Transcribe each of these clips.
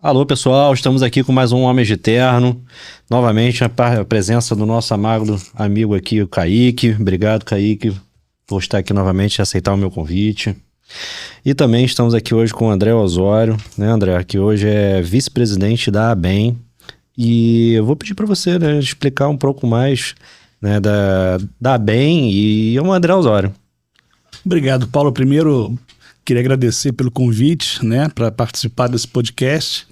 Alô, pessoal, estamos aqui com mais um Homens de Terno. Novamente, a presença do nosso amado amigo aqui, o Kaique. Obrigado, Kaique, por estar aqui novamente e aceitar o meu convite. E também estamos aqui hoje com o André Osório, né, André, que hoje é vice-presidente da ABEM. E eu vou pedir para você, né, explicar um pouco mais, né, da ABEM e o André Osório. Obrigado, Paulo. Primeiro, queria agradecer pelo convite, né, para participar desse podcast.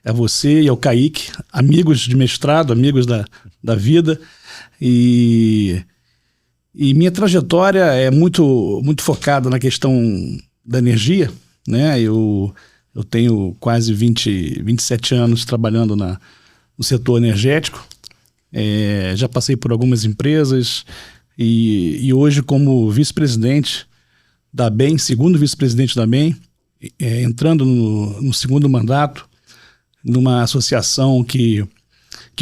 A você e ao Kaique, amigos de mestrado, amigos da vida. E minha trajetória é muito focada na questão da energia, né? Eu tenho quase 27 anos trabalhando no setor energético. Já passei por algumas empresas e hoje, como vice-presidente da ABEM, segundo vice-presidente da ABEM, entrando no segundo mandato, numa associação que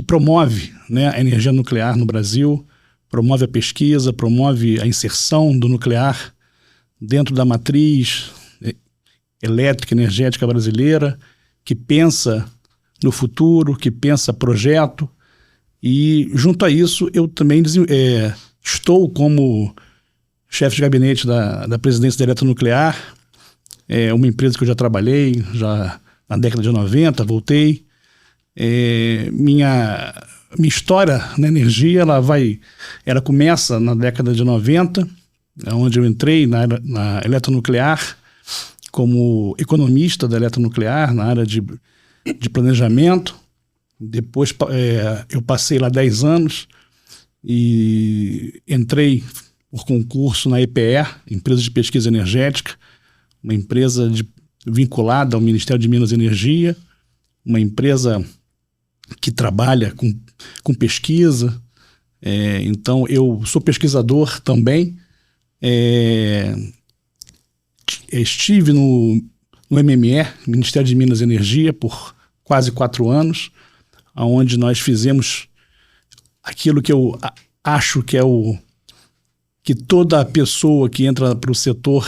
promove, né, a energia nuclear no Brasil, promove a pesquisa, promove a inserção do nuclear dentro da matriz elétrica energética brasileira, que pensa no futuro, que pensa projeto. E, junto a isso, eu também estou como chefe de gabinete da presidência da Eletronuclear, uma empresa que eu já trabalhei, já na década de 90, voltei. Minha história na energia, ela começa na década de 90, onde eu entrei na Eletronuclear como economista da Eletronuclear, na área de planejamento. Depois eu passei lá 10 anos e entrei por concurso na EPE, Empresa de Pesquisa Energética, uma empresa vinculada ao Ministério de Minas e Energia, uma empresa que trabalha com pesquisa. Então, eu sou pesquisador também. Estive no MME, Ministério de Minas e Energia, por quase 4 anos, onde nós fizemos aquilo que eu acho que toda pessoa que entra para o setor,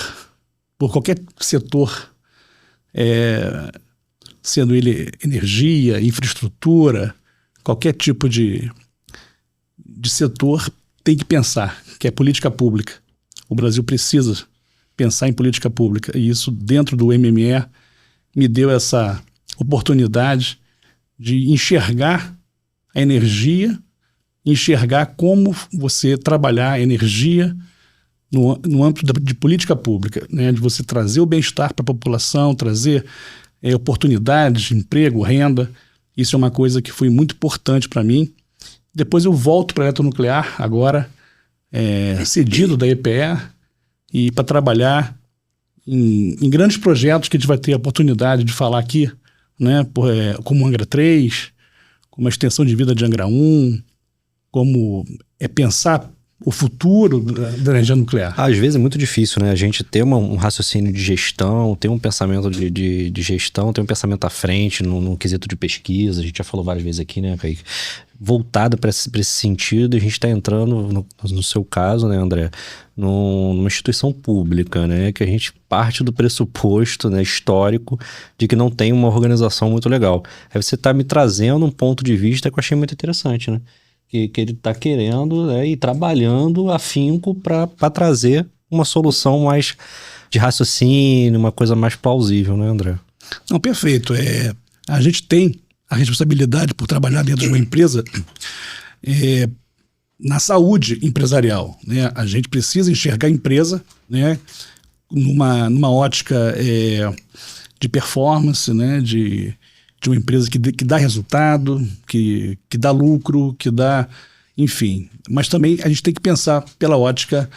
por qualquer setor, sendo ele energia, infraestrutura, qualquer tipo de setor, tem que pensar, que é política pública. O Brasil precisa pensar em política pública, e isso, dentro do MME, me deu essa oportunidade de enxergar a energia, enxergar como você trabalhar a energia no âmbito de política pública, né? De você trazer o bem-estar para a população, trazer oportunidades, emprego, renda. Isso é uma coisa que foi muito importante para mim. Depois eu volto para a Eletronuclear, agora cedido da EPE, e para trabalhar em grandes projetos que a gente vai ter a oportunidade de falar aqui, né? Como Angra 3, como a extensão de vida de Angra 1, como pensar o futuro da energia nuclear. Às vezes é muito difícil, né? A gente ter um raciocínio de gestão, ter um pensamento de gestão, ter um pensamento à frente, num quesito de pesquisa. A gente já falou várias vezes aqui, né, Kaique? Voltado para esse sentido, a gente está entrando, no seu caso, né, André, numa instituição pública, né? Que a gente parte do pressuposto, né, histórico de que não tem uma organização muito legal. Aí você está me trazendo um ponto de vista que eu achei muito interessante, né? Que ele está querendo, né, e trabalhando afinco para trazer uma solução mais de raciocínio, uma coisa mais plausível, né, André? Não, perfeito. A gente tem a responsabilidade por trabalhar dentro de uma empresa na saúde empresarial, né? A gente precisa enxergar a empresa, né, numa ótica de performance, né, de uma empresa que dá resultado, que dá lucro, que dá... Enfim. Mas também a gente tem que pensar pela ótica,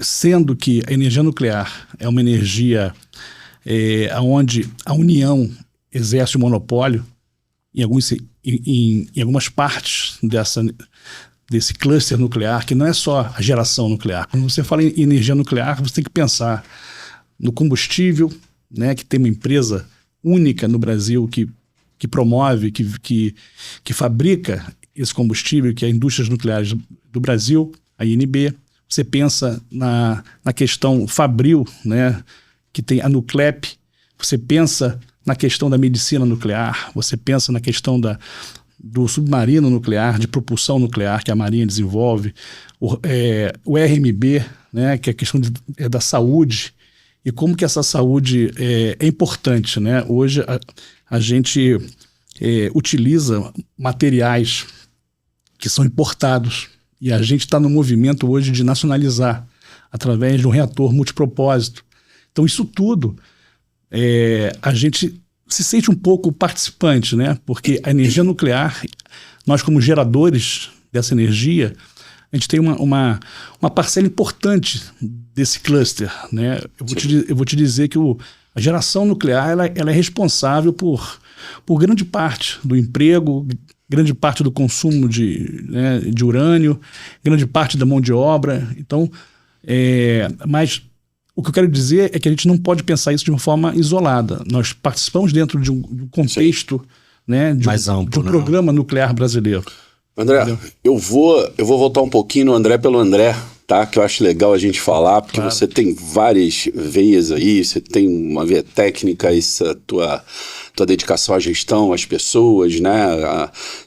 sendo que a energia nuclear é uma energia onde a União exerce o monopólio em algumas partes desse cluster nuclear, que não é só a geração nuclear. Quando você fala em energia nuclear, você tem que pensar no combustível, né, que tem uma empresa única no Brasil que promove, que fabrica esse combustível, que é a Indústrias Nucleares do Brasil, a INB. Você pensa na questão fabril, né, que tem a Nuclep. Você pensa na questão da medicina nuclear, você pensa na questão do submarino nuclear, de propulsão nuclear que a Marinha desenvolve, o RMB, né, que é a questão da saúde, e como que essa saúde é importante, né? Hoje a gente utiliza materiais que são importados, e a gente está no movimento hoje de nacionalizar através de um reator multipropósito. Então isso tudo, a gente se sente um pouco participante, né? Porque a energia nuclear, nós como geradores dessa energia, a gente tem uma parcela importante desse cluster, né? Eu vou te dizer que a geração nuclear ela é responsável por grande parte do emprego, grande parte do consumo de urânio, grande parte da mão de obra. Então, mas o que eu quero dizer é que a gente não pode pensar isso de uma forma isolada. Nós participamos dentro de um contexto, né, mais amplo, de um programa nuclear brasileiro. André, entendeu? Eu vou voltar um pouquinho no André pelo André, tá? Que eu acho legal a gente falar, porque você tem várias veias aí, você tem uma veia técnica, essa tua dedicação à gestão, às pessoas, né?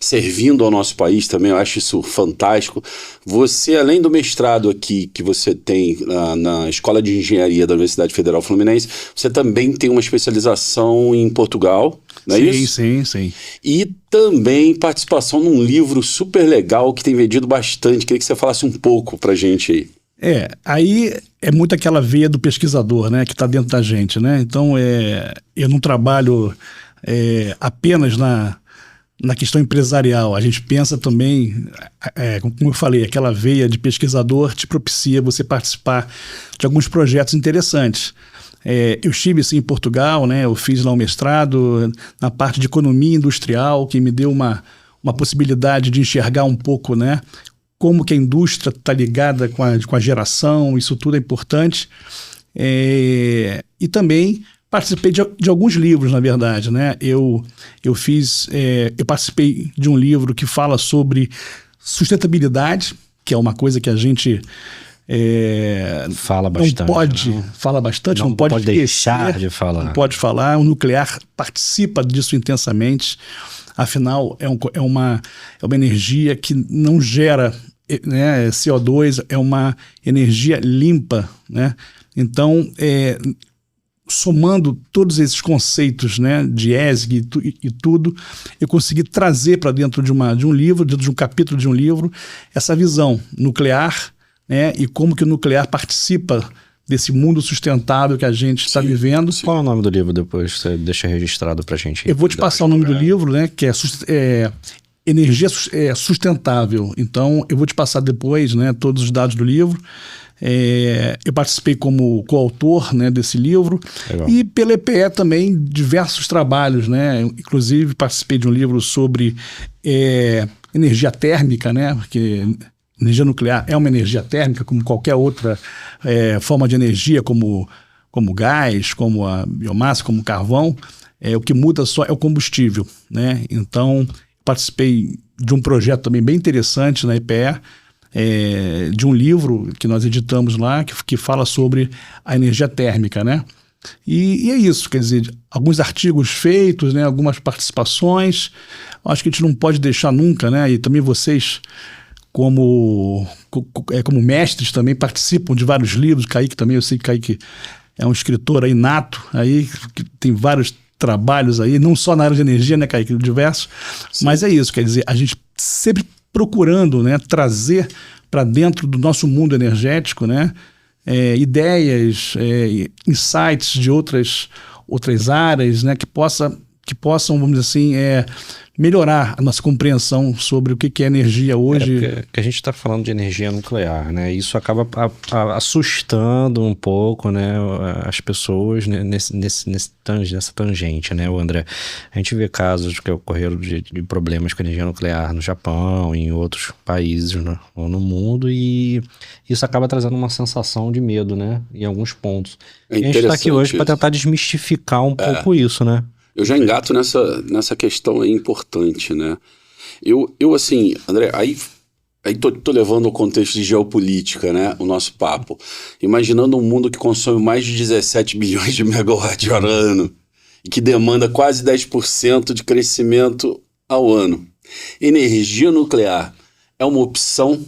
Servindo ao nosso país também, eu acho isso fantástico. Você, além do mestrado aqui que você tem na Escola de Engenharia da Universidade Federal Fluminense, você também tem uma especialização em Portugal, não é isso? Sim. E também participação num livro super legal que tem vendido bastante. Queria que você falasse um pouco pra gente aí. Aí é muito aquela veia do pesquisador, né, que está dentro da gente, né? Então, eu não trabalho apenas na questão empresarial. A gente pensa também, como eu falei, aquela veia de pesquisador te propicia você participar de alguns projetos interessantes. Eu estive assim, em Portugal, né? Eu fiz lá um mestrado na parte de economia industrial, que me deu uma possibilidade de enxergar um pouco, né, como que a indústria está ligada com a geração, isso tudo é importante. E também participei de alguns livros, na verdade, né? Eu participei de um livro que fala sobre sustentabilidade, que é uma coisa que a gente fala bastante. Não pode deixar de falar. Não pode falar. O nuclear participa disso intensamente. Afinal, é uma energia que não gera, né, CO2, é uma energia limpa, né? Então, somando todos esses conceitos, né, de ESG e tudo, eu consegui trazer para dentro de um livro, dentro de um capítulo de um livro, essa visão nuclear, né, e como que o nuclear participa desse mundo sustentável que a gente está vivendo. Qual é o nome do livro depois? Você deixa registrado para a gente. Eu vou te passar o nome do livro, né, que é Energia Sustentável. Então, eu vou te passar depois, né, todos os dados do livro. Eu participei como coautor, né, desse livro. Legal. E pela EPE também diversos trabalhos, né? Inclusive participei de um livro sobre energia térmica, né? Porque energia nuclear é uma energia térmica, como qualquer outra forma de energia, como gás, como a biomassa, como carvão. O que muda só é o combustível, né? Então, participei de um projeto também bem interessante na EPE, de um livro que nós editamos lá, que fala sobre a energia térmica, né? E é isso, quer dizer, alguns artigos feitos, né? Algumas participações. Acho que a gente não pode deixar nunca, né? E também vocês, como mestres, também participam de vários livros. Kaique também, eu sei que Kaique é um escritor aí nato, aí, que tem vários trabalhos aí, não só na área de energia, né, Kaique, diversos. Sim. Mas é isso, quer dizer, a gente sempre procurando, né, trazer para dentro do nosso mundo energético, né, ideias, insights de outras áreas, né, que possam, vamos dizer assim, melhorar a nossa compreensão sobre o que é energia hoje. Porque a gente está falando de energia nuclear, né? Isso acaba assustando um pouco, né, as pessoas, né, nessa tangente, né, o André? A gente vê casos que ocorreram de problemas com energia nuclear no Japão, em outros países, né, no mundo, e isso acaba trazendo uma sensação de medo, né, em alguns pontos. E a gente está aqui hoje para tentar desmistificar um pouco isso, né? Eu já engato nessa questão aí importante, né? Eu assim, André, aí tô levando o contexto de geopolítica, né? O nosso papo. Imaginando um mundo que consome mais de 17 bilhões de megawatts por ano e que demanda quase 10% de crescimento ao ano. Energia nuclear é uma opção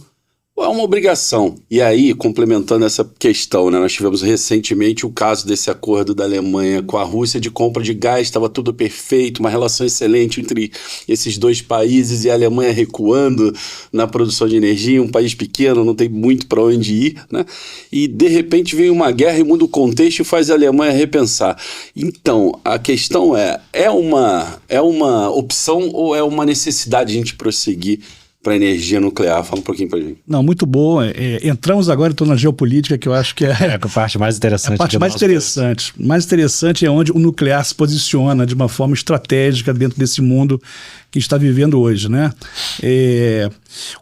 ou é uma obrigação? E aí, complementando essa questão, né, nós tivemos recentemente o caso desse acordo da Alemanha com a Rússia de compra de gás, estava tudo perfeito, uma relação excelente entre esses dois países e a Alemanha recuando na produção de energia, um país pequeno, não tem muito para onde ir, né? E de repente vem uma guerra e muda o contexto e faz a Alemanha repensar. Então, a questão é uma opção ou é uma necessidade a gente prosseguir para a energia nuclear? Fala um pouquinho para a gente. Não, muito boa. Entramos agora então na geopolítica, que eu acho que é a parte mais interessante. A parte mais interessante. Mais interessante é onde o nuclear se posiciona de uma forma estratégica dentro desse mundo que está vivendo hoje, né?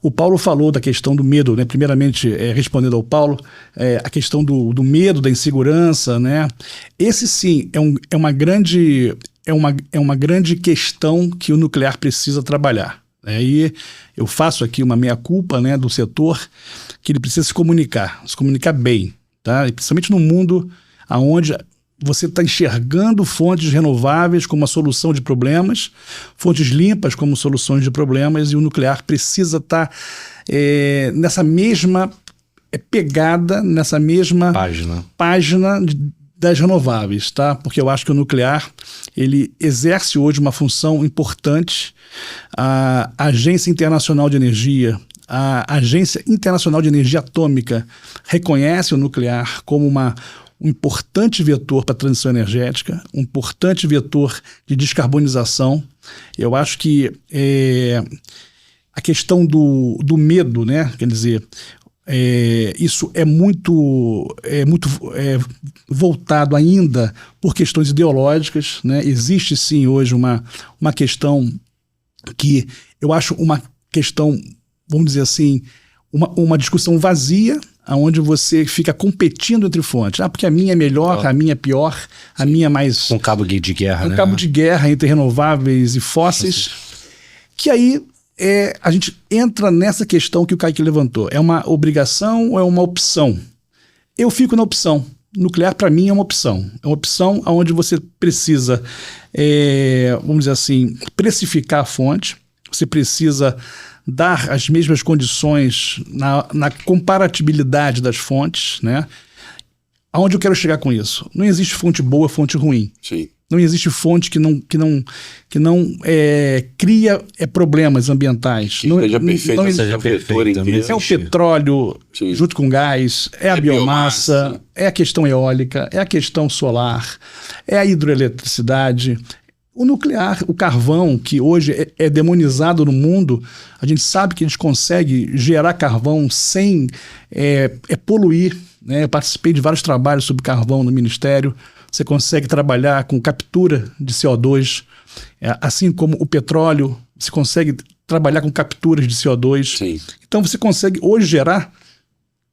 O Paulo falou da questão do medo, né? Primeiramente, respondendo ao Paulo, a questão do medo, da insegurança, né? Esse sim é uma grande questão que o nuclear precisa trabalhar. Aí eu faço aqui uma meia-culpa, né, do setor, que ele precisa se comunicar bem, tá? E principalmente no mundo onde você está enxergando fontes renováveis como uma solução de problemas, fontes limpas como soluções de problemas, e o nuclear precisa estar nessa mesma pegada, nessa mesma página das renováveis, tá? Porque eu acho que o nuclear, ele exerce hoje uma função importante. A Agência Internacional de Energia, a Agência Internacional de Energia Atômica reconhece o nuclear como um importante vetor para a transição energética, um importante vetor de descarbonização. Eu acho que a questão do medo, né? Quer dizer, isso é muito voltado ainda por questões ideológicas, né? Existe sim hoje uma questão que eu acho uma questão, vamos dizer assim, uma discussão vazia, onde você fica competindo entre fontes. Porque a minha é melhor, a minha é pior, a minha é mais... Um cabo de guerra, né? Cabo de guerra entre renováveis e fósseis, que aí a gente entra nessa questão que o Kaique levantou. É uma obrigação ou é uma opção? Eu fico na opção. Nuclear, para mim, é uma opção. É uma opção onde você precisa, vamos dizer assim, precificar a fonte. Você precisa dar as mesmas condições na comparatibilidade das fontes, né? Aonde eu quero chegar com isso? Não existe fonte boa, fonte ruim. Sim. Não existe fonte que não cria problemas ambientais. Que seja perfeito, não seja perfeito. É o petróleo, sim, junto com gás, é a biomassa, é a questão eólica, é a questão solar, é a hidroeletricidade. O nuclear, o carvão, que hoje é demonizado no mundo, a gente sabe que a gente consegue gerar carvão sem poluir, né? Eu participei de vários trabalhos sobre carvão no Ministério. Você consegue trabalhar com captura de CO2, assim como o petróleo, você consegue trabalhar com capturas de CO2. Sim. Então você consegue hoje gerar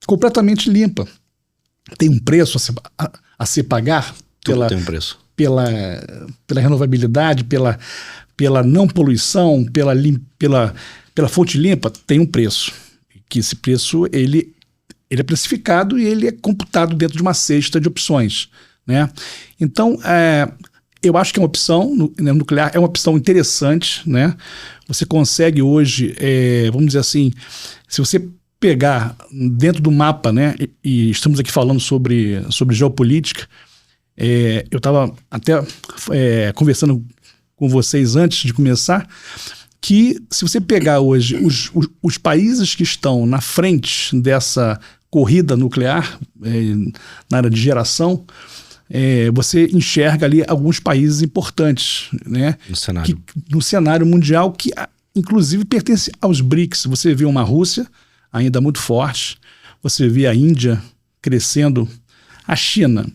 completamente limpa. Tem um preço a se pagar tem um preço. Pela renovabilidade, pela não poluição, pela fonte limpa, tem um preço. Que esse preço ele é precificado e ele é computado dentro de uma cesta de opções, né? Então, eu acho que é uma opção, nuclear é uma opção interessante, né? Você consegue hoje, vamos dizer assim, se você pegar dentro do mapa, né? E estamos aqui falando sobre geopolítica, eu estava até conversando com vocês antes de começar, que se você pegar hoje os países que estão na frente dessa corrida nuclear, na área de geração, você enxerga ali alguns países importantes, né? No cenário mundial, que inclusive pertence aos BRICS. Você vê uma Rússia ainda muito forte, você vê a Índia crescendo, a China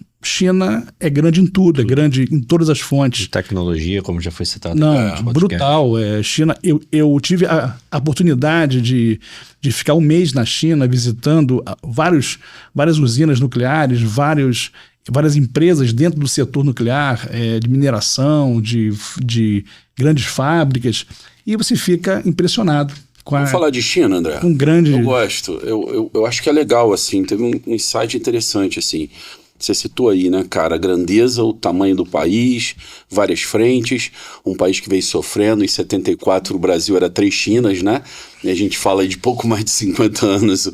é grande em tudo, é grande em todas as fontes. De tecnologia, como já foi citado. Não, brutal. China, eu tive a oportunidade de ficar um mês na China visitando várias usinas nucleares, várias empresas dentro do setor nuclear, de mineração, de grandes fábricas, e você fica impressionado. Vamos falar de China, André? Eu gosto. Eu acho que é legal, assim, teve um insight interessante, assim. Você citou aí, né, cara, a grandeza, o tamanho do país, várias frentes, um país que veio sofrendo. Em 74 o Brasil era 3 Chinas, né? E a gente fala aí de pouco mais de 50 anos,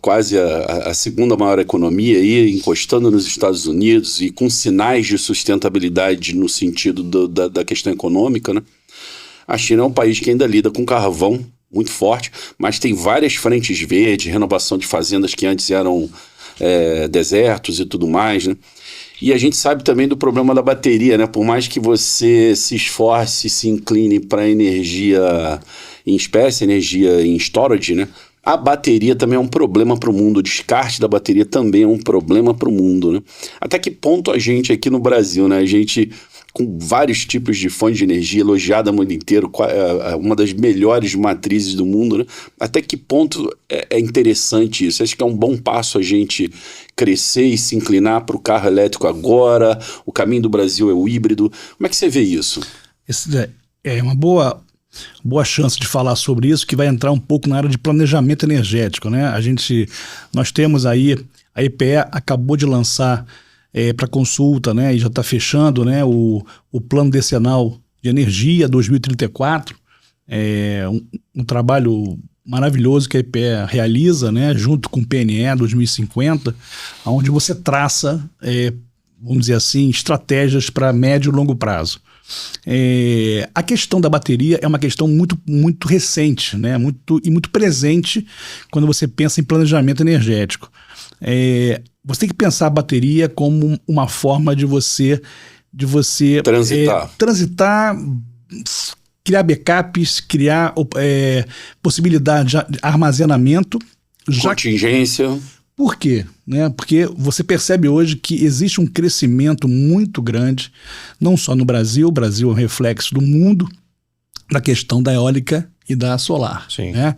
quase a segunda maior economia aí, encostando nos Estados Unidos e com sinais de sustentabilidade no sentido da questão econômica, né? A China é um país que ainda lida com carvão muito forte, mas tem várias frentes verdes, renovação de fazendas que antes eram desertos e tudo mais, né? E a gente sabe também do problema da bateria, né? Por mais que você se esforce, se incline para energia em espécie, energia em storage, né? A bateria também é um problema para o mundo, o descarte da bateria também é um problema para o mundo, né? Até que ponto a gente aqui no Brasil, né? A gente, com vários tipos de fontes de energia, elogiada no mundo inteiro, uma das melhores matrizes do mundo, né? Até que ponto é interessante isso? Acho que é um bom passo a gente crescer e se inclinar para o carro elétrico agora. O caminho do Brasil é o híbrido. Como é que você vê isso? Esse é uma boa chance de falar sobre isso, que vai entrar um pouco na área de planejamento energético, né? Nós temos aí, a EPE acabou de lançar para consulta, né, e já está fechando, né, o Plano Decenal de Energia 2034, um trabalho maravilhoso que a EPE realiza, né, junto com o PNE 2050, onde você traça, vamos dizer assim, estratégias para médio e longo prazo. A questão da bateria é uma questão muito, muito recente, né, muito presente quando você pensa em planejamento energético. Você tem que pensar a bateria como uma forma de você transitar, criar backups, criar possibilidade de armazenamento. Contingência. Por quê? Né? Porque você percebe hoje que existe um crescimento muito grande, não só no Brasil, o Brasil é um reflexo do mundo, da questão da eólica e da solar. Sim. Né?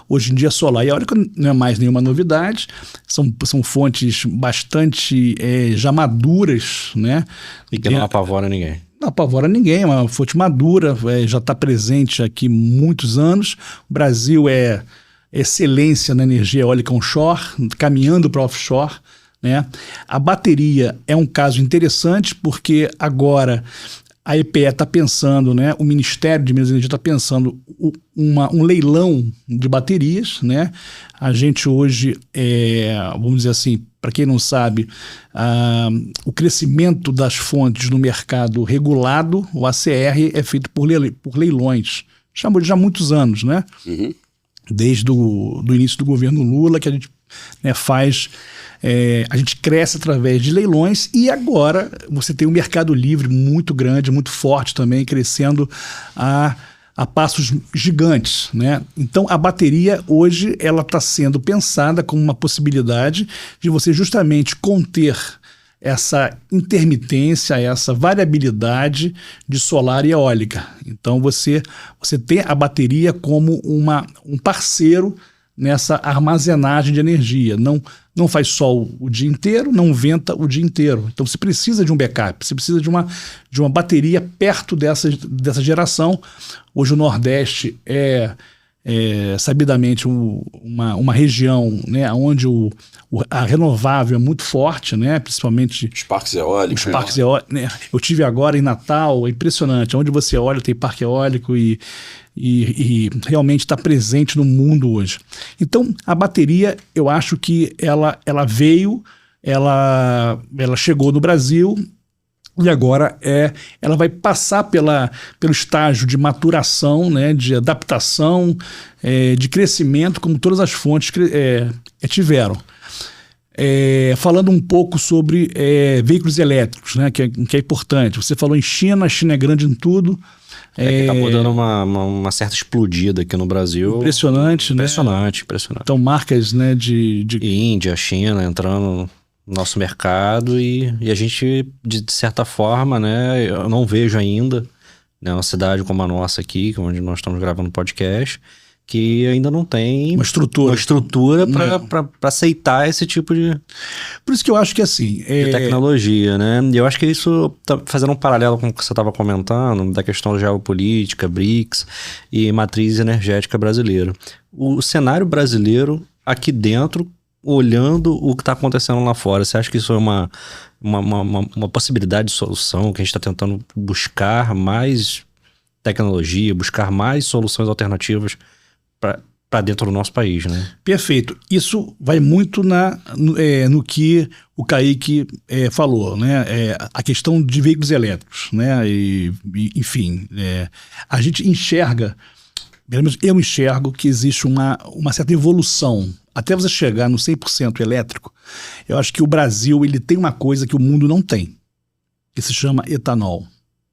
Hoje em dia, solar e eólica não é mais nenhuma novidade, são fontes bastante já maduras, né? E que não apavora ninguém. Não apavora ninguém, é uma fonte madura, já está presente aqui há muitos anos. O Brasil é excelência na energia eólica onshore, caminhando para offshore. Né? A bateria é um caso interessante porque agora a EPE está pensando, né, o Ministério de Minas e Energia está pensando um leilão de baterias. Né? A gente hoje, vamos dizer assim, para quem não sabe, o crescimento das fontes no mercado regulado, o ACR, é feito por leilões. Chamou de já há muitos anos, né? Uhum. Desde o início do governo Lula, que a gente faz... a gente cresce através de leilões e agora você tem um mercado livre muito grande, muito forte também, crescendo a passos gigantes. Né? Então a bateria hoje ela está sendo pensada como uma possibilidade de você justamente conter essa intermitência, essa variabilidade de solar e eólica. Então você tem a bateria como um parceiro nessa armazenagem de energia. Não faz sol o dia inteiro, não venta o dia inteiro. Então você precisa de um backup, você precisa de uma bateria perto dessa geração. Hoje o Nordeste é sabidamente uma região, né, onde a renovável é muito forte, né, principalmente os parques eólicos. Né? Eu tive agora em Natal, é impressionante, onde você olha tem parque eólico e realmente está presente no mundo hoje. Então, a bateria, eu acho que ela veio, ela chegou no Brasil e agora ela vai passar pelo estágio de maturação, né, de adaptação, de crescimento, como todas as fontes tiveram. Falando um pouco sobre veículos elétricos, né, que é importante. Você falou em China, a China é grande em tudo. Acabou dando uma certa explodida aqui no Brasil. Impressionante, né? Impressionante. Então, marcas, né, de Índia, China entrando no nosso mercado e a gente, de certa forma, né, eu não vejo ainda, né, uma cidade como a nossa aqui, onde nós estamos gravando podcast, que ainda não tem uma estrutura para aceitar esse tipo de... Por isso que eu acho que assim... de tecnologia, né? E eu acho que isso tá fazendo um paralelo com o que você estava comentando, da questão geopolítica, BRICS e matriz energética brasileira. O cenário brasileiro aqui dentro olhando o que está acontecendo lá fora. Você acha que isso é uma possibilidade de solução, que a gente está tentando buscar mais tecnologia, buscar mais soluções alternativas para dentro do nosso país, né? Perfeito. Isso vai muito no que o Kaique falou, né? A questão de veículos elétricos, né? Enfim, a gente enxerga, pelo menos eu enxergo, que existe uma certa evolução. Até você chegar no 100% elétrico, eu acho que o Brasil ele tem uma coisa que o mundo não tem, que se chama etanol.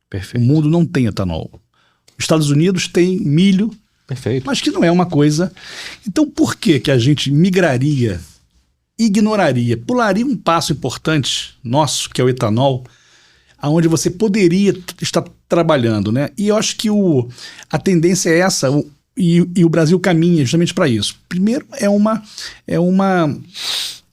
Perfeito. O mundo não tem etanol. Os Estados Unidos tem milho, perfeito, mas que não é uma coisa. Então, por que a gente migraria, ignoraria, pularia um passo importante nosso, que é o etanol, aonde você poderia estar trabalhando, né? E eu acho que a tendência é essa, e o Brasil caminha justamente para isso. Primeiro, é uma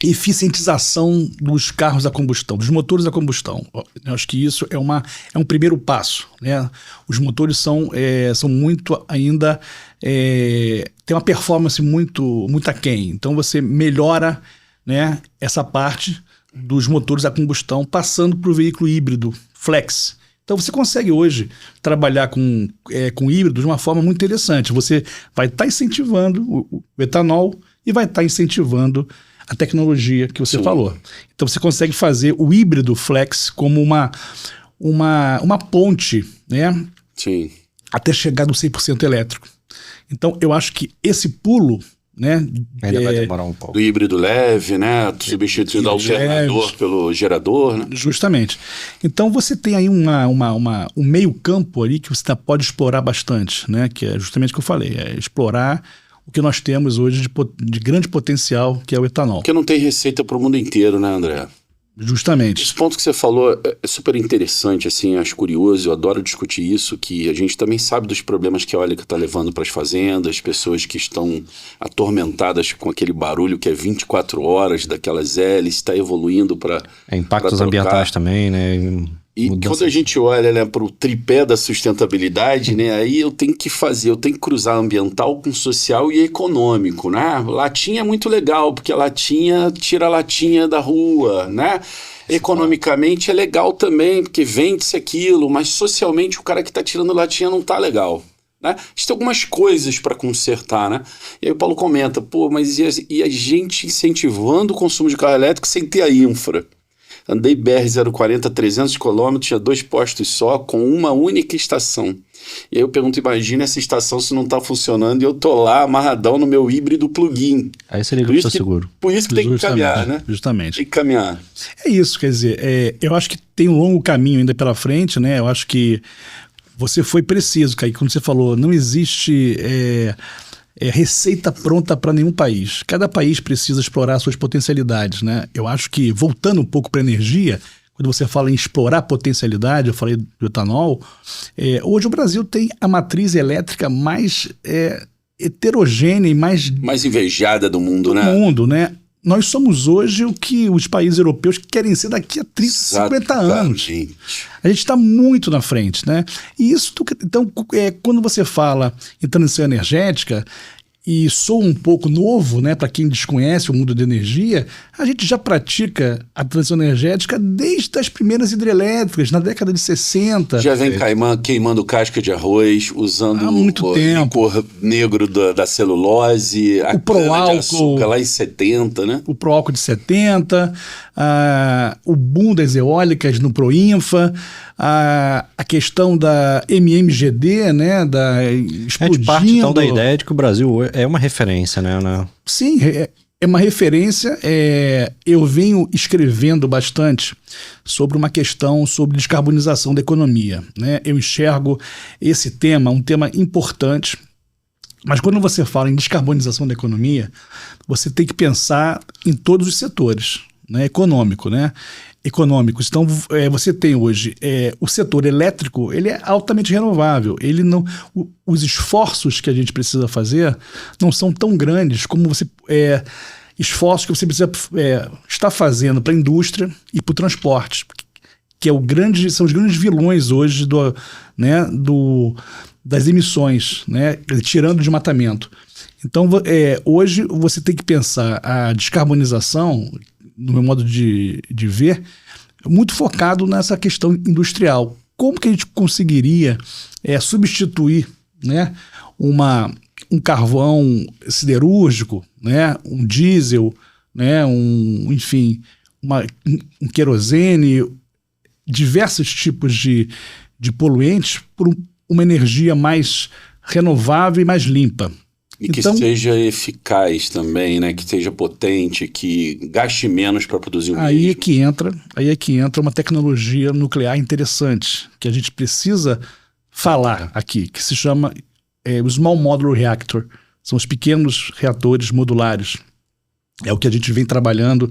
eficientização dos carros a combustão, dos motores a combustão. Eu acho que isso é um primeiro passo, né? Os motores são muito ainda... tem uma performance muito aquém. Então você melhora, né, essa parte dos motores a combustão passando para o veículo híbrido flex. Então você consegue hoje trabalhar com híbrido de uma forma muito interessante. Você vai estar incentivando o etanol e vai estar incentivando a tecnologia que você falou. Então você consegue fazer o híbrido flex como uma ponte, né? Sim. Até chegar no 100% elétrico. Então eu acho que esse pulo, né, ainda vai demorar um pouco. Do híbrido leve, né? Substituindo o alternador pelo gerador, né? Justamente. Então você tem aí um meio campo ali que você pode explorar bastante, né? Que é justamente o que eu falei, explorar o que nós temos hoje de grande potencial, que é o etanol. Porque não tem receita para o mundo inteiro, né, André? Justamente. Esse ponto que você falou é super interessante, assim, acho curioso, eu adoro discutir isso, que a gente também sabe dos problemas que a eólica está levando para as fazendas, pessoas que estão atormentadas com aquele barulho que é 24 horas daquelas hélices, está evoluindo para impactos ambientais também, né? E quando a gente olha, né, para o tripé da sustentabilidade, né, aí eu tenho que cruzar ambiental com social e econômico, né? Latinha é muito legal, porque a latinha tira a latinha da rua, né? Economicamente é legal também, porque vende-se aquilo, mas socialmente o cara que está tirando latinha não tá legal, né? A gente tem algumas coisas para consertar, né? E aí o Paulo comenta, pô, mas e a gente incentivando o consumo de carro elétrico sem ter a infra? Andei BR-040 300 km, tinha 2 postos só, com uma única estação. E aí eu pergunto, imagina essa estação se não está funcionando e eu tô lá amarradão no meu híbrido plug-in. Aí você liga pro seu seguro. Por isso que tem que caminhar, né? Justamente. Tem que caminhar. É isso, quer dizer, eu acho que tem um longo caminho ainda pela frente, né? Eu acho que você foi preciso, Kaique, quando você falou, não existe... receita pronta para nenhum país. Cada país precisa explorar suas potencialidades, né? Eu acho que, voltando um pouco para a energia, quando você fala em explorar potencialidade, eu falei do etanol, hoje o Brasil tem a matriz elétrica mais heterogênea e mais invejada do mundo, né? né? Nós somos hoje o que os países europeus querem ser daqui a 30, 50 anos. A gente está muito na frente, né? E isso, então, quando você fala em transição energética, e sou um pouco novo, né, para quem desconhece o mundo da energia, a gente já pratica a transição energética desde as primeiras hidrelétricas, na década de 60. Já vem queimando casca de arroz, usando o licor negro da celulose, a cana-de-açúcar lá em 70, né? O pró-álcool de 70, o boom das eólicas no Proinfa, a questão da MMGD, né, explodindo. A gente parte então da ideia de que o Brasil é uma referência, né? Sim, é uma referência. Eu venho escrevendo bastante sobre uma questão sobre descarbonização da economia, né? Eu enxergo esse tema um tema importante, mas quando você fala em descarbonização da economia, você tem que pensar em todos os setores, né? Econômicos. Então, você tem hoje o setor elétrico, ele é altamente renovável. Ele não, os esforços que a gente precisa fazer não são tão grandes como esforços que você precisa estar fazendo para a indústria e para o transporte, que são os grandes vilões hoje das emissões, né? Tirando o desmatamento. Então, hoje você tem que pensar a descarbonização, no meu modo de ver, muito focado nessa questão industrial. Como que a gente conseguiria substituir, né, um carvão siderúrgico, né, um diesel, né, enfim, um querosene, diversos tipos de poluentes por uma energia mais renovável e mais limpa. E que seja eficaz também, né? Que seja potente, que gaste menos para produzir o mesmo. Aí é que entra uma tecnologia nuclear interessante, que a gente precisa falar aqui, que se chama o Small Modular Reactor. São os pequenos reatores modulares. É o que a gente vem trabalhando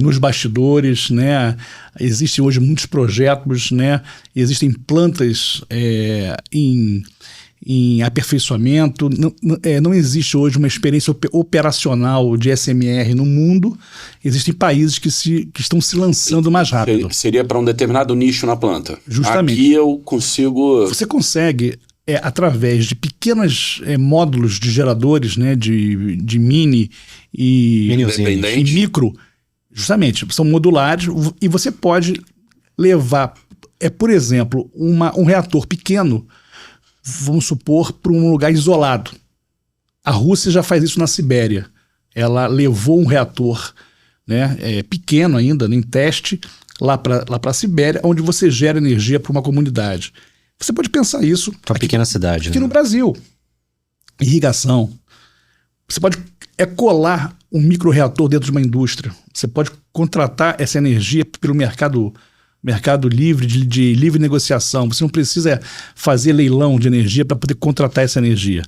nos bastidores, né? Existem hoje muitos projetos, né? Existem plantas em aperfeiçoamento. Não existe hoje uma experiência operacional de SMR no mundo. Existem países que estão se lançando mais rápido. Seria para um determinado nicho na planta. Justamente. Aqui eu consigo... Você consegue, através de pequenos módulos de geradores, né, de mini e micro, justamente, são modulares, e você pode levar, por exemplo, um reator pequeno, vamos supor, para um lugar isolado. A Rússia já faz isso na Sibéria. Ela levou um reator, né, pequeno ainda, em teste, lá para a Sibéria, onde você gera energia para uma comunidade. Você pode pensar isso... Uma pequena cidade. Aqui no Brasil. Irrigação. Você pode colar um microreator dentro de uma indústria. Você pode contratar essa energia pelo mercado livre, de livre negociação. Você não precisa fazer leilão de energia para poder contratar essa energia.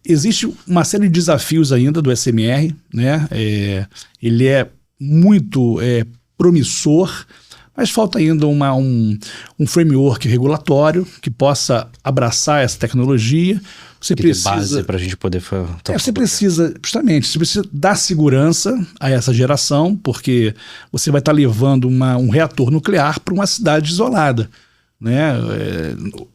Existe uma série de desafios ainda do SMR, né? Ele é muito promissor, mas falta ainda um framework regulatório que possa abraçar essa tecnologia. Você precisa base para a gente poder você precisa dar segurança a essa geração, porque você vai estar levando um reator nuclear para uma cidade isolada, né?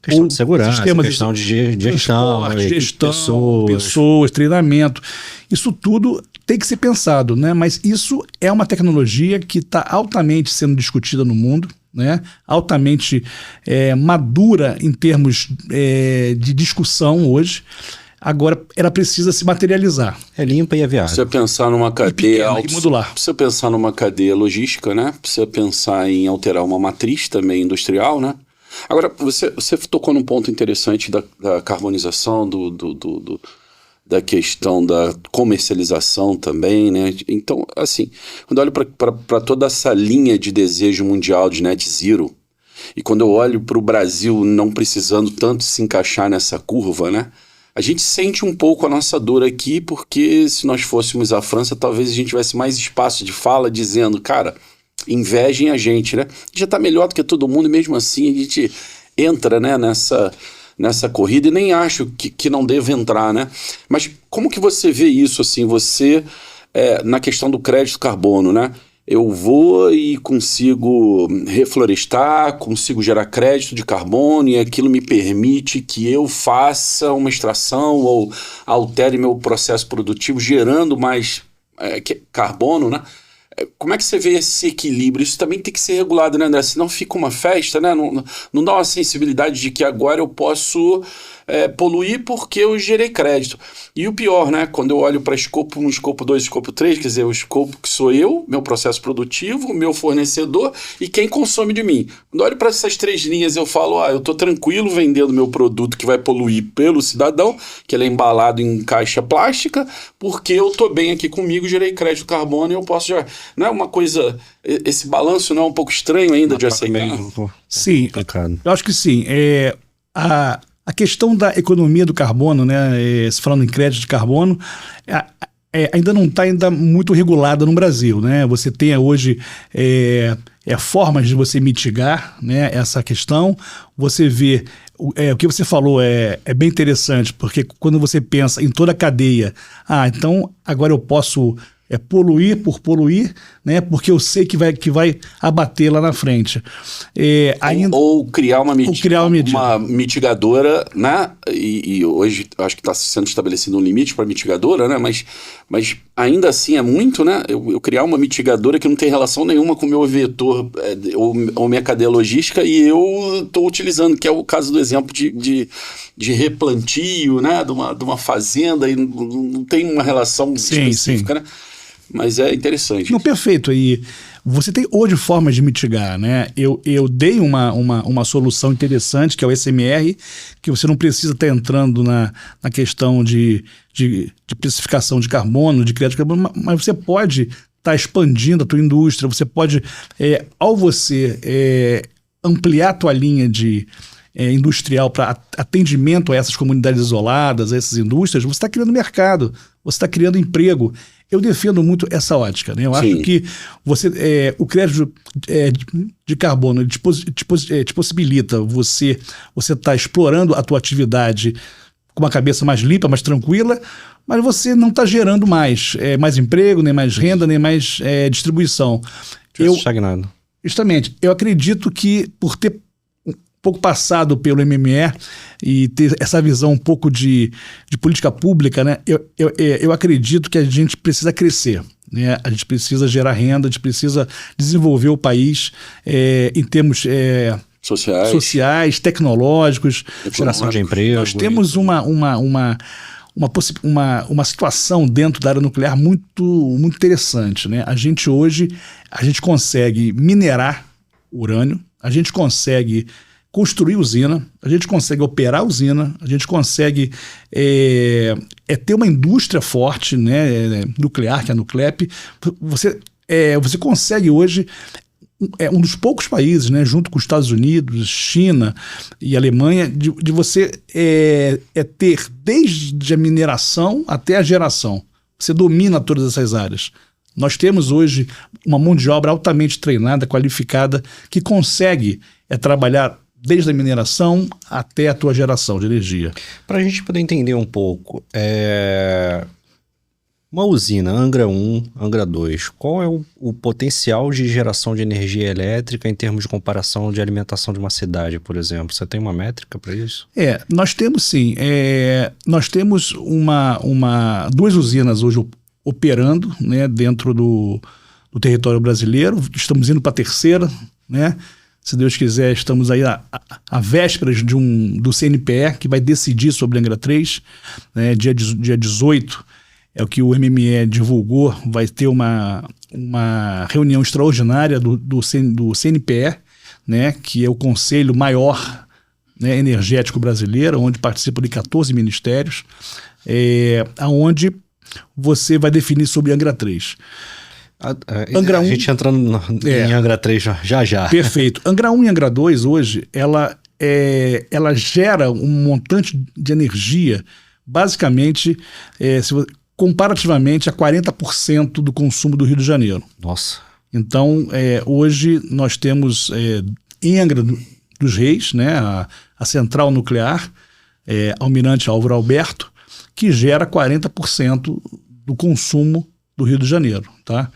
Questão de segurança, questão de gestão, pessoas, treinamento. Isso tudo tem que ser pensado, né? Mas isso é uma tecnologia que está altamente sendo discutida no mundo, né? Altamente madura em termos de discussão hoje. Agora, ela precisa se materializar. É limpa e é viável. Precisa pensar numa cadeia modular. Precisa pensar numa cadeia logística, né? Precisa pensar em alterar uma matriz também industrial, né? Agora, você tocou num ponto interessante da carbonização, da questão da comercialização também, né? Então, assim, quando eu olho para toda essa linha de desejo mundial de net zero, e quando eu olho para o Brasil não precisando tanto se encaixar nessa curva, né? A gente sente um pouco a nossa dor aqui, porque se nós fôssemos a França, talvez a gente tivesse mais espaço de fala, dizendo, cara, invejem a gente, né? Já está melhor do que todo mundo, e mesmo assim a gente entra, né, nessa corrida, e nem acho que não deva entrar, né? Mas como que você vê isso, assim, você, na questão do crédito carbono, né? Eu vou e consigo reflorestar, consigo gerar crédito de carbono, e aquilo me permite que eu faça uma extração ou altere meu processo produtivo, gerando mais carbono, né? Como é que você vê esse equilíbrio? Isso também tem que ser regulado, né, André? Senão fica uma festa, né? Não dá uma sensibilidade de que agora eu posso poluir porque eu gerei crédito. E o pior, né? Quando eu olho para escopo 1, escopo 2, escopo 3, quer dizer, o escopo que sou eu, meu processo produtivo, meu fornecedor e quem consome de mim. Quando eu olho para essas três linhas, eu falo, eu estou tranquilo vendendo meu produto que vai poluir pelo cidadão, que ele é embalado em caixa plástica, porque eu estou bem aqui comigo, gerei crédito carbono e eu posso gerar. Não é uma coisa... Esse balanço não é um pouco estranho ainda de aceitar? Sim, eu acho que sim. A questão da economia do carbono, né, se falando em crédito de carbono, ainda não está muito regulada no Brasil, né? Você tem hoje formas de você mitigar, né, essa questão. Você vê o que você falou é bem interessante, porque quando você pensa em toda a cadeia, então agora eu posso poluir por poluir, né? Porque eu sei que vai abater lá na frente. Ou criar uma uma mitigadora, né? E hoje acho que está sendo estabelecido um limite para mitigadora, né? Mas ainda assim é muito, né? Eu criar uma mitigadora que não tem relação nenhuma com o meu vetor ou minha cadeia logística e eu estou utilizando, que é o caso do exemplo de replantio, né? De uma fazenda e não tem uma relação específica, né? Mas é interessante. Não, perfeito. E você tem hoje formas de mitigar, né? Eu dei uma solução interessante, que é o SMR, que você não precisa estar entrando na questão de precificação de carbono, de crédito de carbono, mas você pode estar expandindo a tua indústria, você pode, ao você ampliar a tua linha de industrial para atendimento a essas comunidades isoladas, a essas indústrias, você está criando mercado, você está criando emprego. Eu defendo muito essa ótica, né? Eu acho que o crédito de carbono te possibilita você estar explorando a tua atividade com uma cabeça mais limpa, mais tranquila, mas você não está gerando mais emprego, nem mais renda, nem mais distribuição. Estagnado. Justamente. Eu acredito que por ter pouco passado pelo MME e ter essa visão um pouco de política pública, né? Eu acredito que a gente precisa crescer, né? A gente precisa gerar renda, a gente precisa desenvolver o país em termos sociais, tecnológicos, geração de emprego. Nós temos uma situação dentro da área nuclear muito, muito interessante, né? A gente consegue minerar urânio, a gente consegue construir usina, a gente consegue operar usina, a gente consegue ter uma indústria forte, né, nuclear, que é a Nuclep. Você consegue hoje, um dos poucos países, né, junto com os Estados Unidos, China e Alemanha, de você ter desde a mineração até a geração. Você domina todas essas áreas. Nós temos hoje uma mão de obra altamente treinada, qualificada, que consegue trabalhar desde a mineração até a tua geração de energia. Para a gente poder entender um pouco, uma usina Angra 1, Angra 2, qual é o potencial de geração de energia elétrica em termos de comparação de alimentação de uma cidade, por exemplo? Você tem uma métrica para isso? Nós temos sim. Nós temos duas usinas hoje operando, né, dentro do território brasileiro. Estamos indo para a terceira, né? Se Deus quiser, estamos aí à vésperas do CNPE, que vai decidir sobre Angra 3, né? Dia 18 é o que o MME divulgou, vai ter uma reunião extraordinária do CNPE, né? Que é o Conselho Maior, né, Energético Brasileiro, onde participam de 14 ministérios, aonde você vai definir sobre Angra 3. Angra 1, a gente entrando em Angra 3 já. Perfeito. Angra 1 e Angra 2 hoje, ela gera um montante de energia, basicamente, comparativamente a 40% do consumo do Rio de Janeiro. Nossa. Então, hoje nós temos em Angra dos Reis, né, a central nuclear, Almirante Álvaro Alberto, que gera 40% do consumo do Rio de Janeiro, tá?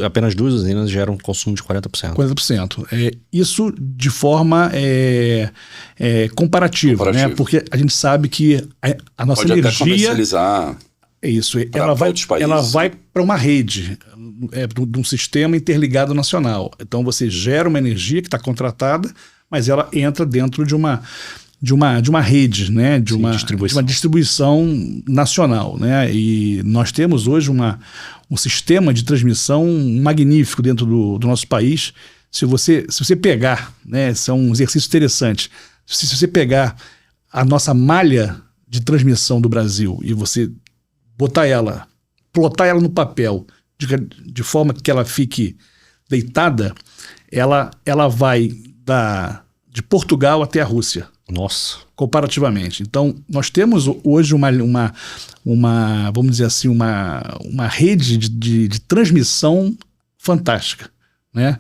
Apenas duas usinas geram um consumo de 40%. 40%. Isso de forma comparativa, né? Porque a gente sabe que a nossa pode energia... até comercializar. Isso. Ela vai para uma rede, de um sistema interligado nacional. Então você gera uma energia que está contratada, mas ela entra dentro de uma rede, né? de uma distribuição nacional, né? E nós temos hoje um sistema de transmissão magnífico dentro do nosso país. Se você pegar, né? Isso é um exercício interessante. Se você pegar a nossa malha de transmissão do Brasil e você plotar ela no papel de forma que ela fique deitada, ela vai de Portugal até a Rússia. Nossa. Comparativamente. Então, nós temos hoje vamos dizer assim, uma rede de transmissão fantástica, né?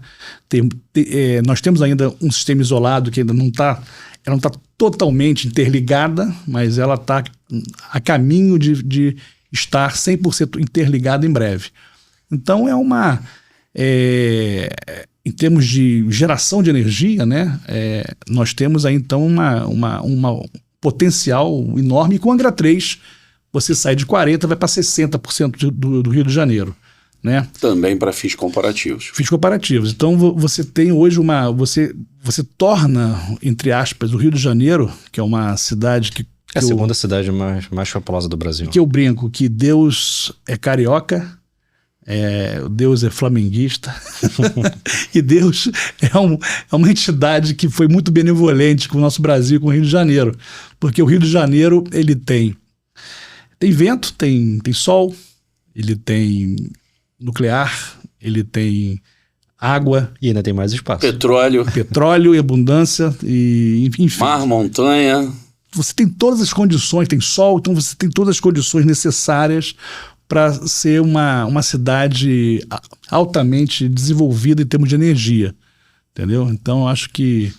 Nós temos ainda um sistema isolado que ainda não está totalmente interligada, mas ela está a caminho de estar 100% interligado em breve. Então em termos de geração de energia, né, nós temos aí então uma potencial enorme, e com o Angra 3 você sai de 40% vai para 60% do Rio de Janeiro. Né? Também para fins comparativos. Fins comparativos. Então você tem hoje você torna, entre aspas, o Rio de Janeiro, que é uma cidade que... É a segunda cidade mais populosa do Brasil. Que eu brinco que Deus é carioca, Deus é flamenguista e Deus é uma entidade que foi muito benevolente com o nosso Brasil, com o Rio de Janeiro. Porque o Rio de Janeiro, ele tem vento, tem sol, ele tem nuclear, ele tem água. E ainda tem mais espaço. Petróleo e abundância, e enfim. Mar, montanha. Você tem todas as condições, tem sol, então você tem todas as condições necessárias para ser uma cidade altamente desenvolvida em termos de energia. Entendeu? Então, eu acho que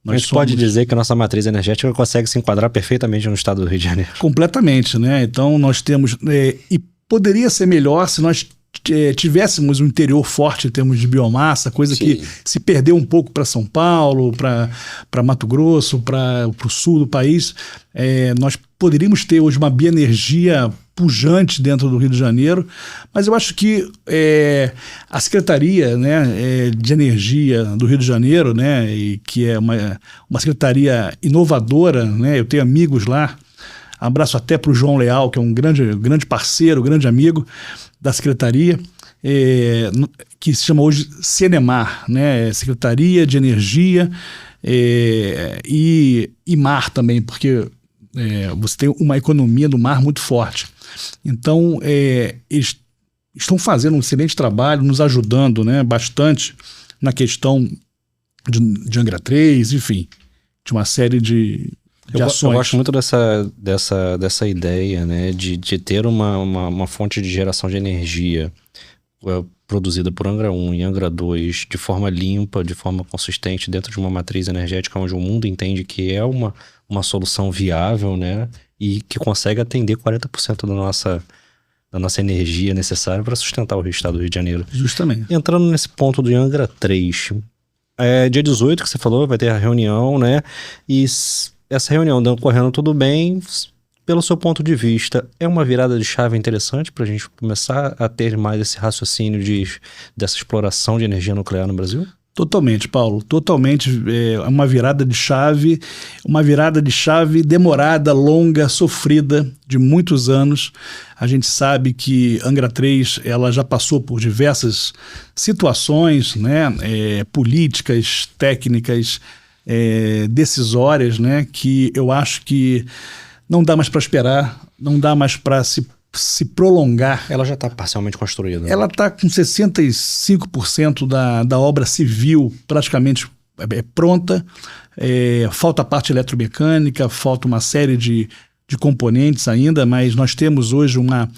a gente pode dizer que a nossa matriz energética consegue se enquadrar perfeitamente no estado do Rio de Janeiro. Completamente, né? Então, nós temos... e poderia ser melhor se nós tivéssemos um interior forte em termos de biomassa, coisa que se perdeu um pouco para São Paulo, para Mato Grosso, para o sul do país. Nós poderíamos ter hoje uma bioenergia pujante dentro do Rio de Janeiro, mas eu acho que a Secretaria, né, de Energia do Rio de Janeiro, né, e que é uma secretaria inovadora, né, eu tenho amigos lá, abraço até para o João Leal, que é um grande parceiro, grande amigo da Secretaria, que se chama hoje Cenemar, né? Secretaria de Energia e Mar também, porque você tem uma economia do mar muito forte. Então, eles estão fazendo um excelente trabalho, nos ajudando, né, bastante na questão de Angra 3, enfim, de uma série de ações. Eu gosto muito dessa ideia, né, de ter uma fonte de geração de energia produzida por Angra 1 e Angra 2 de forma limpa, de forma consistente, dentro de uma matriz energética onde o mundo entende que é uma solução viável, né, e que consegue atender 40% da nossa energia necessária para sustentar o estado do Rio de Janeiro. Justamente. Entrando nesse ponto do Angra 3, dia 18 que você falou, vai ter a reunião, né, e essa reunião ocorrendo tudo bem, pelo seu ponto de vista, é uma virada de chave interessante para a gente começar a ter mais esse raciocínio dessa exploração de energia nuclear no Brasil? Totalmente, Paulo, totalmente. É uma virada de chave demorada, longa, sofrida, de muitos anos. A gente sabe que Angra 3 ela já passou por diversas situações, né, políticas, técnicas, decisórias, né, que eu acho que não dá mais para esperar, não dá mais para se prolongar. Ela já está parcialmente construída. Né? Ela está com 65% da obra civil praticamente pronta, falta a parte eletromecânica, falta uma série de componentes ainda, mas nós temos hoje uma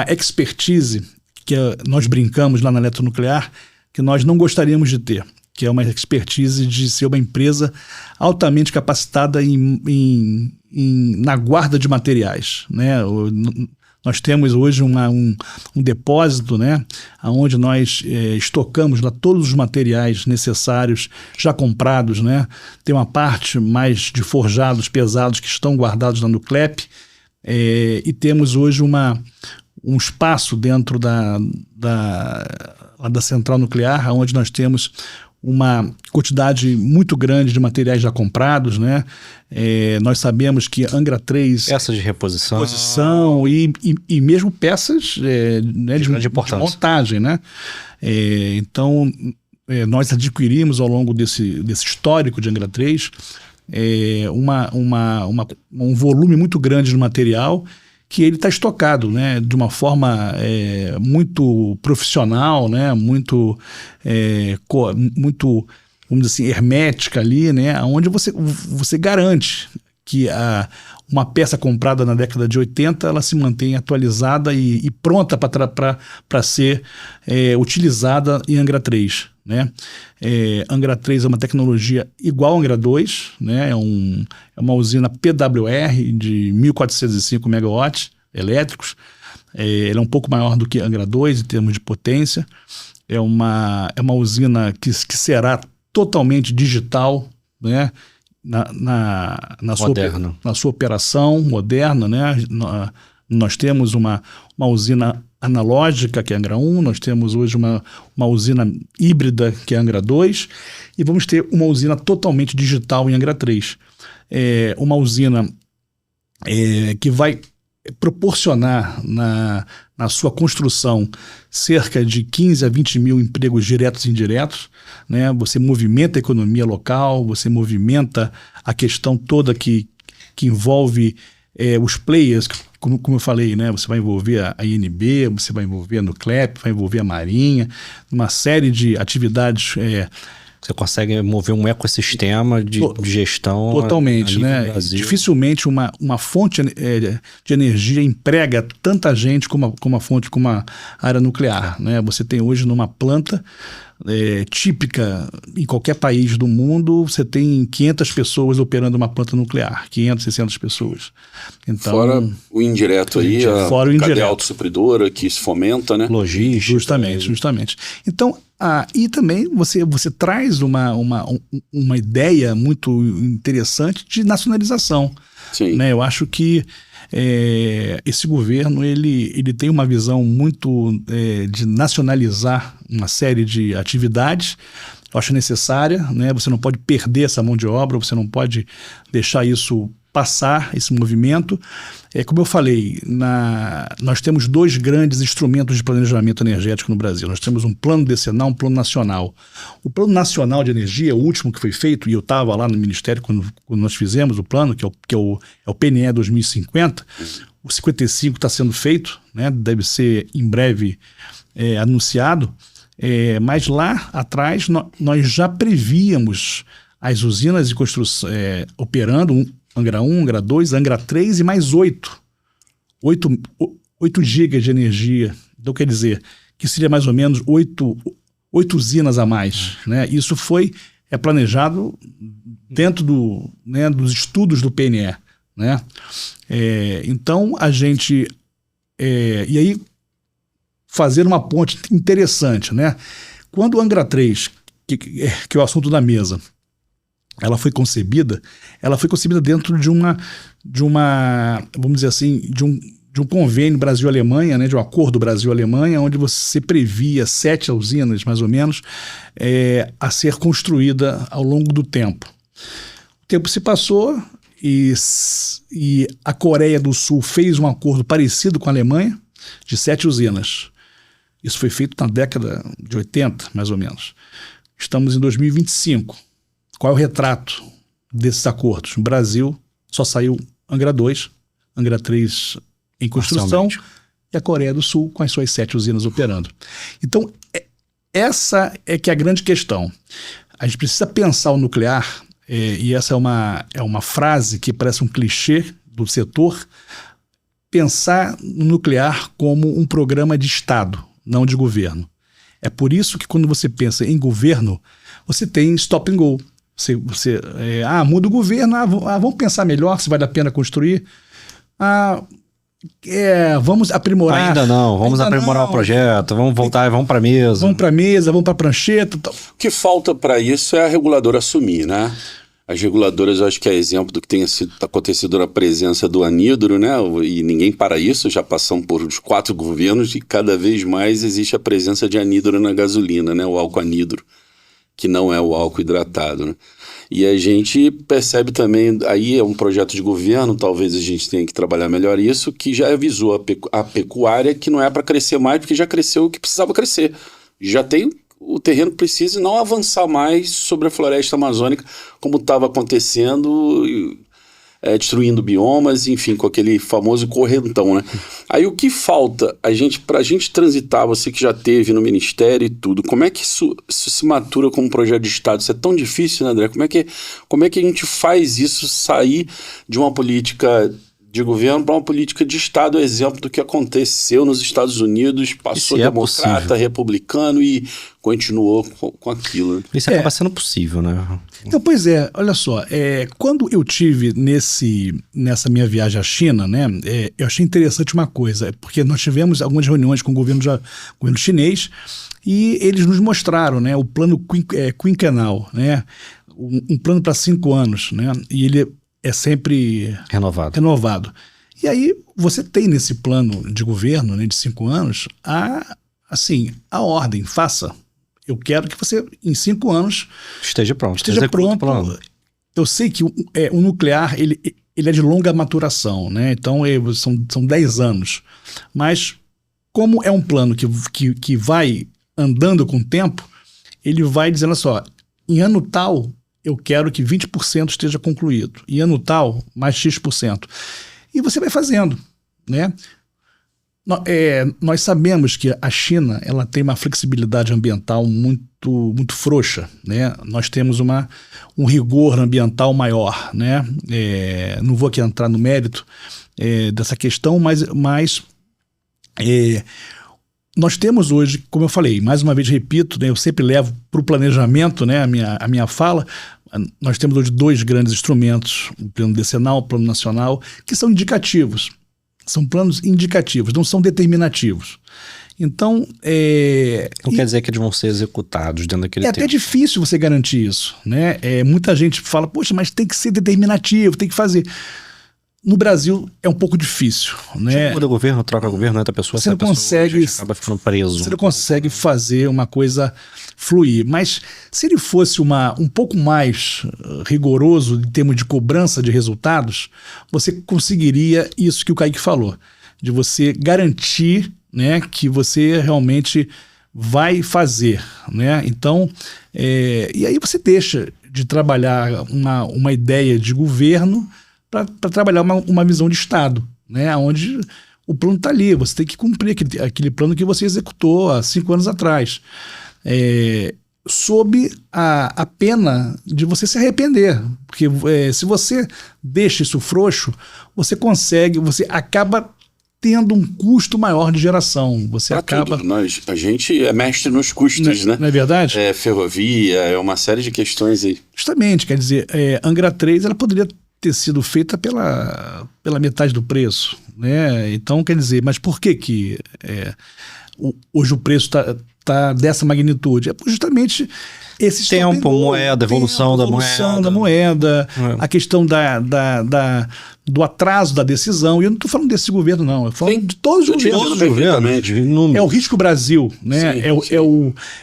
expertise que nós brincamos lá na Eletronuclear, que nós não gostaríamos de ter, que é uma expertise de ser uma empresa altamente capacitada na guarda de materiais, né? Nós temos hoje um depósito, né, onde nós estocamos lá todos os materiais necessários já comprados, né? Tem uma parte mais de forjados pesados que estão guardados lá no CLEP, e temos hoje um espaço dentro da central nuclear, onde nós temos uma quantidade muito grande de materiais já comprados, né? Nós sabemos que Angra 3... Peças de reposição e mesmo peças né, de montagem, né? Então, nós adquirimos ao longo desse histórico de Angra 3 um volume muito grande de material que ele está estocado, né, de uma forma muito profissional, né, muito, vamos dizer assim, hermética ali, né, onde você garante que uma peça comprada na década de 80 ela se mantém atualizada e pronta para ser utilizada em Angra 3. né? Angra 3 é uma tecnologia igual a Angra 2, né? É uma usina PWR de 1.405 megawatts elétricos. Ela é um pouco maior do que Angra 2 em termos de potência. É uma usina que será totalmente digital, né? Na sua operação moderna, né? Nós temos uma usina analógica, que é Angra 1, nós temos hoje uma usina híbrida, que é Angra 2, e vamos ter uma usina totalmente digital em Angra 3. Uma usina que vai proporcionar na sua construção cerca de 15 a 20 mil empregos diretos e indiretos, né? Você movimenta a economia local, você movimenta a questão toda que envolve os players, como eu falei, né? Você vai envolver a INB, você vai envolver a Nuclep, vai envolver a Marinha, uma série de atividades. Você consegue mover um ecossistema de gestão. Totalmente, né? Dificilmente uma fonte de energia emprega tanta gente como a área nuclear, né? Você tem hoje numa planta típica em qualquer país do mundo, você tem 500 pessoas operando uma planta nuclear, 500, 600 pessoas. Então, fora o indireto aí, fora a cadeia autossupridora que isso fomenta, né? Logística. Justamente. Então, e também você traz uma ideia muito interessante de nacionalização. Sim. Né? Eu acho que esse governo ele tem uma visão muito de nacionalizar uma série de atividades. Eu acho necessária, né? Você não pode perder essa mão de obra, você não pode deixar isso passar, esse movimento. Como eu falei, nós temos 2 grandes instrumentos de planejamento energético no Brasil. Nós temos um plano decenal, um plano nacional. O plano nacional de energia, o último que foi feito, e eu estava lá no Ministério quando nós fizemos o plano, que é o PNE 2050, o 55 está sendo feito, né? Deve ser em breve anunciado, mas lá atrás nós já prevíamos as usinas de construção operando, Angra 1, Angra 2, Angra 3 e mais 8 gigas de energia. Então, quer dizer, que seria mais ou menos 8 usinas a mais. Né? Isso é planejado dentro dos estudos do PNE. Né? Então, a gente... e aí, fazer uma ponte interessante. Né? Quando o Angra 3, que é o assunto da mesa, ela foi concebida dentro de uma vamos dizer assim, de um convênio Brasil-Alemanha, né, de um acordo Brasil-Alemanha, onde você previa 7 usinas, mais ou menos, a ser construída ao longo do tempo. O tempo se passou e a Coreia do Sul fez um acordo parecido com a Alemanha, de 7 usinas. Isso foi feito na década de 80, mais ou menos. Estamos em 2025. Qual é o retrato desses acordos? No Brasil, só saiu Angra 2, Angra 3 em construção e a Coreia do Sul com as suas 7 usinas operando. Então, essa é que é a grande questão. A gente precisa pensar o nuclear, e essa é uma frase que parece um clichê do setor, pensar no nuclear como um programa de Estado, não de governo. É por isso que quando você pensa em governo, você tem stop and go. Muda o governo, vamos pensar melhor se vale a pena construir. Vamos aprimorar. Ainda não, vamos aprimorar o projeto, vamos voltar e vamos para a mesa. Vamos para a prancheta. Tal. O que falta para isso é a reguladora assumir, né? As reguladoras, eu acho que é exemplo do que tem acontecido na presença do anidro, né? E ninguém para isso, já passamos por uns 4 governos e cada vez mais existe a presença de anidro na gasolina, né? O álcool anidro, que não é o álcool hidratado, né? E a gente percebe também, aí é um projeto de governo, talvez a gente tenha que trabalhar melhor isso, que já avisou a pecuária que não é para crescer mais, porque já cresceu o que precisava crescer. Já tem o terreno que precisa e não avançar mais sobre a floresta amazônica, como estava acontecendo, destruindo biomas, enfim, com aquele famoso correntão, né? Aí o que falta pra gente transitar, você que já teve no Ministério e tudo, como é que isso se matura como um projeto de Estado? Isso é tão difícil, né, André? Como é que a gente faz isso sair de uma política de governo para uma política de Estado, exemplo do que aconteceu nos Estados Unidos, passou democrata, possível, republicano e continuou com aquilo. Né? Isso acaba sendo possível, né? Então, pois é, olha só, quando eu tive nessa minha viagem à China, né, eu achei interessante uma coisa, porque nós tivemos algumas reuniões com o governo chinês e eles nos mostraram, né, o plano quinquenal, né, um plano para 5 anos, né, e ele é sempre renovado. E aí você tem nesse plano de governo, né, de 5 anos, a ordem, faça. Eu quero que você, em 5 anos... Esteja pronto. Eu sei que o nuclear, ele é de longa maturação, né? Então, são 10 anos. Mas, como é um plano que vai andando com o tempo, ele vai dizendo só, em ano tal, eu quero que 20% esteja concluído. Em ano tal, mais X%. E você vai fazendo, né? Nós sabemos que a China ela tem uma flexibilidade ambiental muito, muito frouxa, né? Nós temos um rigor ambiental maior, né? Não vou aqui entrar no mérito dessa questão, mas nós temos hoje, como eu falei, mais uma vez repito, né, eu sempre levo para o planejamento, né, a minha fala. Nós temos hoje 2 grandes instrumentos, o plano decenal, o plano nacional, que são indicativos. São planos indicativos, não são determinativos. Então... Não quer dizer que eles vão ser executados dentro daquele tempo. É até difícil você garantir isso, né? Muita gente fala, poxa, mas tem que ser determinativo, tem que fazer... No Brasil é um pouco difícil, né? Muda governo, troca governo, outra pessoa, você não consegue, acaba ficando preso. Você não consegue fazer uma coisa fluir. Mas se ele fosse um pouco mais rigoroso em termos de cobrança de resultados, você conseguiria isso que o Kaique falou, de você garantir, né, que você realmente vai fazer, né? Então, e aí você deixa de trabalhar uma ideia de governo para trabalhar uma visão de Estado, né? Onde o plano está ali, você tem que cumprir aquele plano que você executou há 5 anos atrás, sob a pena de você se arrepender, porque se você deixa isso frouxo, você acaba tendo um custo maior de geração. Você acaba... A gente é mestre nos custos, né? Não é verdade? Ferrovia, uma série de questões aí. Justamente, quer dizer, Angra 3 ela poderia ter sido feita pela metade do preço, né? Então, quer dizer, mas por que hoje o preço está dessa magnitude? É justamente esse tempo, moeda, evolução da moeda, a questão do atraso da decisão. E eu não estou falando desse governo, não. Eu estou falando de todos os governos. É o risco Brasil, né? Sim.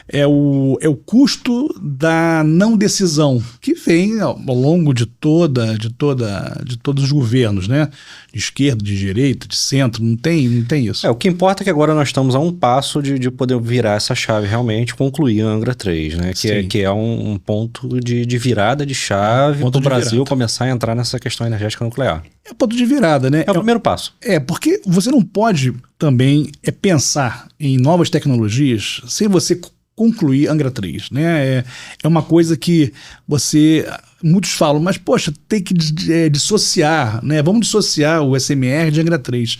É o custo da não decisão que vem ao longo de todos os governos, né? De esquerda, de direita, de centro, não tem isso. O que importa é que agora nós estamos a um passo de poder virar essa chave realmente, concluir a Angra 3, né? Que é um ponto de virada de chave para o Brasil começar a entrar nessa questão energética nuclear. É ponto de virada, né? É o primeiro passo. Porque você não pode também pensar em novas tecnologias sem você concluir Angra 3, né? É uma coisa que muitos falam, mas poxa, tem que dissociar, né? Vamos dissociar o SMR de Angra 3.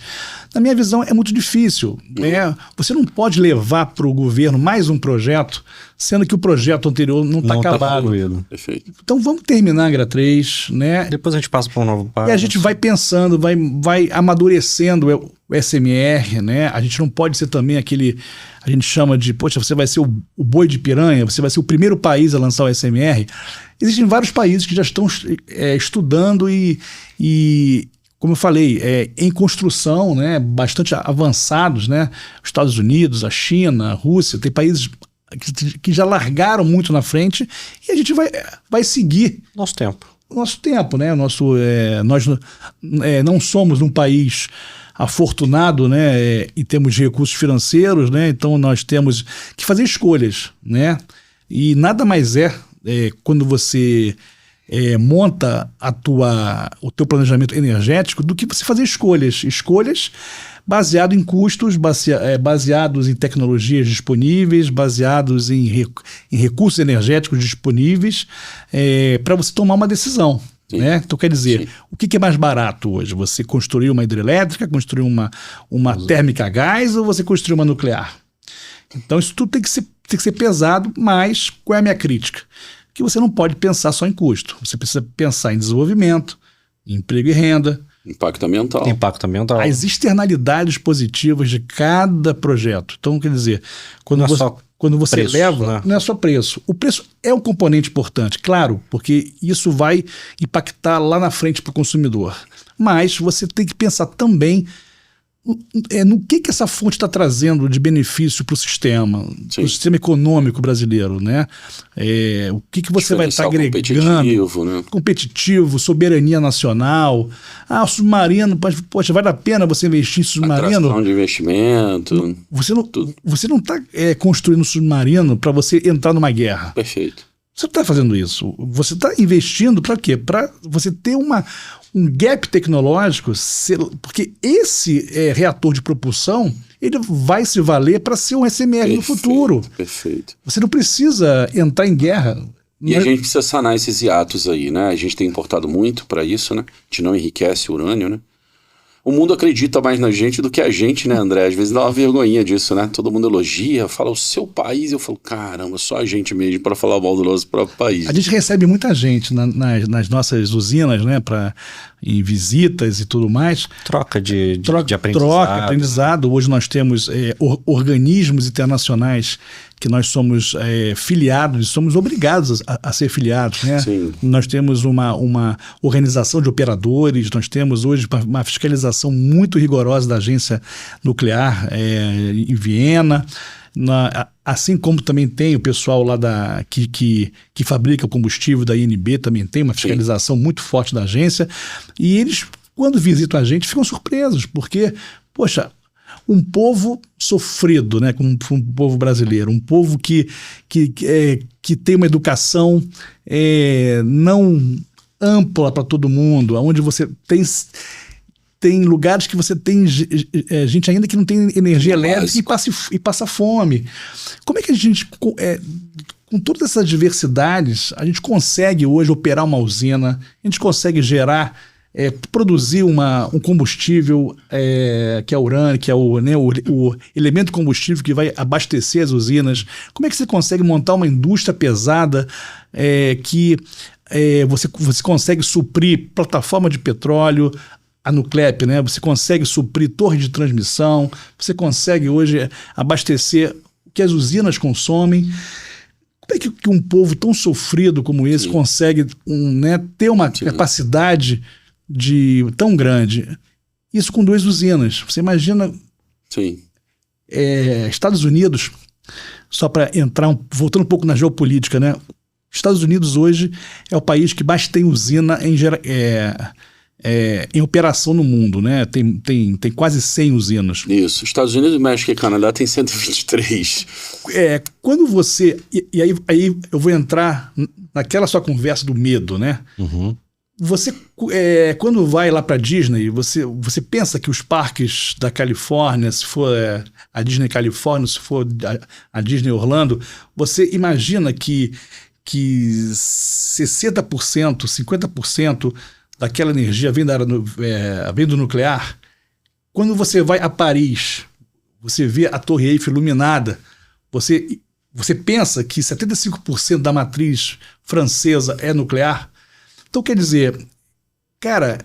Na minha visão é muito difícil, né? Você não pode levar para o governo mais um projeto, sendo que o projeto anterior não está acabado. Perfeito. Então vamos terminar Angra 3, né? Depois a gente passa para um novo passo. E a gente vai pensando, vai amadurecendo o SMR, né? A gente não pode ser também a gente chama de, poxa, você vai ser o boi de piranha, você vai ser o primeiro país a lançar o SMR. Existem vários países que já estão estudando e, como eu falei, em construção, né, bastante avançados, né? Os Estados Unidos, a China, a Rússia, tem países que já largaram muito na frente e a gente vai seguir nosso tempo, né? Nós não somos um país afortunado, né, em termos de recursos financeiros, né? Então nós temos que fazer escolhas, né? E nada mais quando você monta o teu planejamento energético do que você fazer escolhas baseado em custos, baseados em tecnologias disponíveis, baseados em recursos energéticos disponíveis, para você tomar uma decisão, Né? Então, quer dizer, o que é mais barato hoje? Você construir uma hidrelétrica, construir uma térmica a gás ou você construir uma nuclear? Então, isso tudo tem que ser pesado, mas qual é a minha crítica? Que você não pode pensar só em custo. Você precisa pensar em desenvolvimento, em emprego e renda. Impacto ambiental. As externalidades positivas de cada projeto. Então, quer dizer, quando você preço, leva, né? não é só preço. O preço é um componente importante, claro, porque isso vai impactar lá na frente para o consumidor. Mas você tem que pensar também no que essa fonte está trazendo de benefício para o sistema econômico brasileiro, né? O que você vai estar agregando? Competitivo, soberania nacional. O submarino, poxa, vale a pena você investir em submarino? Atração de investimento. Você não está construindo um submarino para você entrar numa guerra. Perfeito. Você está fazendo isso. Você está investindo para quê? Para você ter um gap tecnológico, porque esse reator de propulsão ele vai se valer para ser um SMR no futuro. Perfeito. Você não precisa entrar em guerra. E a gente precisa sanar esses hiatos aí, né? A gente tem importado muito para isso, né? A gente não enriquece o urânio, né? O mundo acredita mais na gente do que a gente, né, André? Às vezes dá uma vergonhinha disso, né? Todo mundo elogia, fala o seu país. Eu falo, caramba, só a gente mesmo para falar mal do nosso próprio país. A gente recebe muita gente nas nossas usinas, né? Em visitas e tudo mais. Troca de aprendizado. Troca, aprendizado. Hoje nós temos organismos internacionais que nós somos filiados, somos obrigados a ser filiados, né? Sim. Nós temos uma organização de operadores, nós temos hoje uma fiscalização muito rigorosa da agência nuclear em Viena, assim como também tem o pessoal lá que fabrica o combustível da INB, também tem uma fiscalização muito forte da agência, e eles, quando visitam a gente, ficam surpresos, porque, poxa, um povo sofrido, né, como um povo brasileiro, um povo que tem uma educação não ampla para todo mundo, onde você tem lugares que você tem gente ainda que não tem energia elétrica e passa fome. Como é que a gente, com todas essas diversidades, a gente consegue hoje operar uma usina, a gente consegue gerar produzir um combustível que é urânio, que é o elemento combustível que vai abastecer as usinas? Como é que você consegue montar uma indústria pesada que você consegue suprir plataforma de petróleo, a Nuclep, né? Você consegue suprir torre de transmissão, você consegue hoje abastecer o que as usinas consomem. Como é que um povo tão sofrido como esse consegue ter uma capacidade tão grande? Isso com 2 usinas. Você imagina Estados Unidos, só para entrar voltando um pouco na geopolítica, né? Estados Unidos hoje é o país que mais tem usina em operação no mundo, né? Tem quase 100 usinas. Isso. Estados Unidos, México e Canadá tem 123. Quando você... E aí eu vou entrar naquela sua conversa do medo, né? Uhum. Você, quando vai lá para Disney, você pensa que os parques da Califórnia, se for a Disney Califórnia, se for a Disney Orlando, você imagina que 60%, 50% daquela energia vem do nuclear? Quando você vai a Paris, você vê a Torre Eiffel iluminada, você pensa que 75% da matriz francesa é nuclear? Então, quer dizer, cara,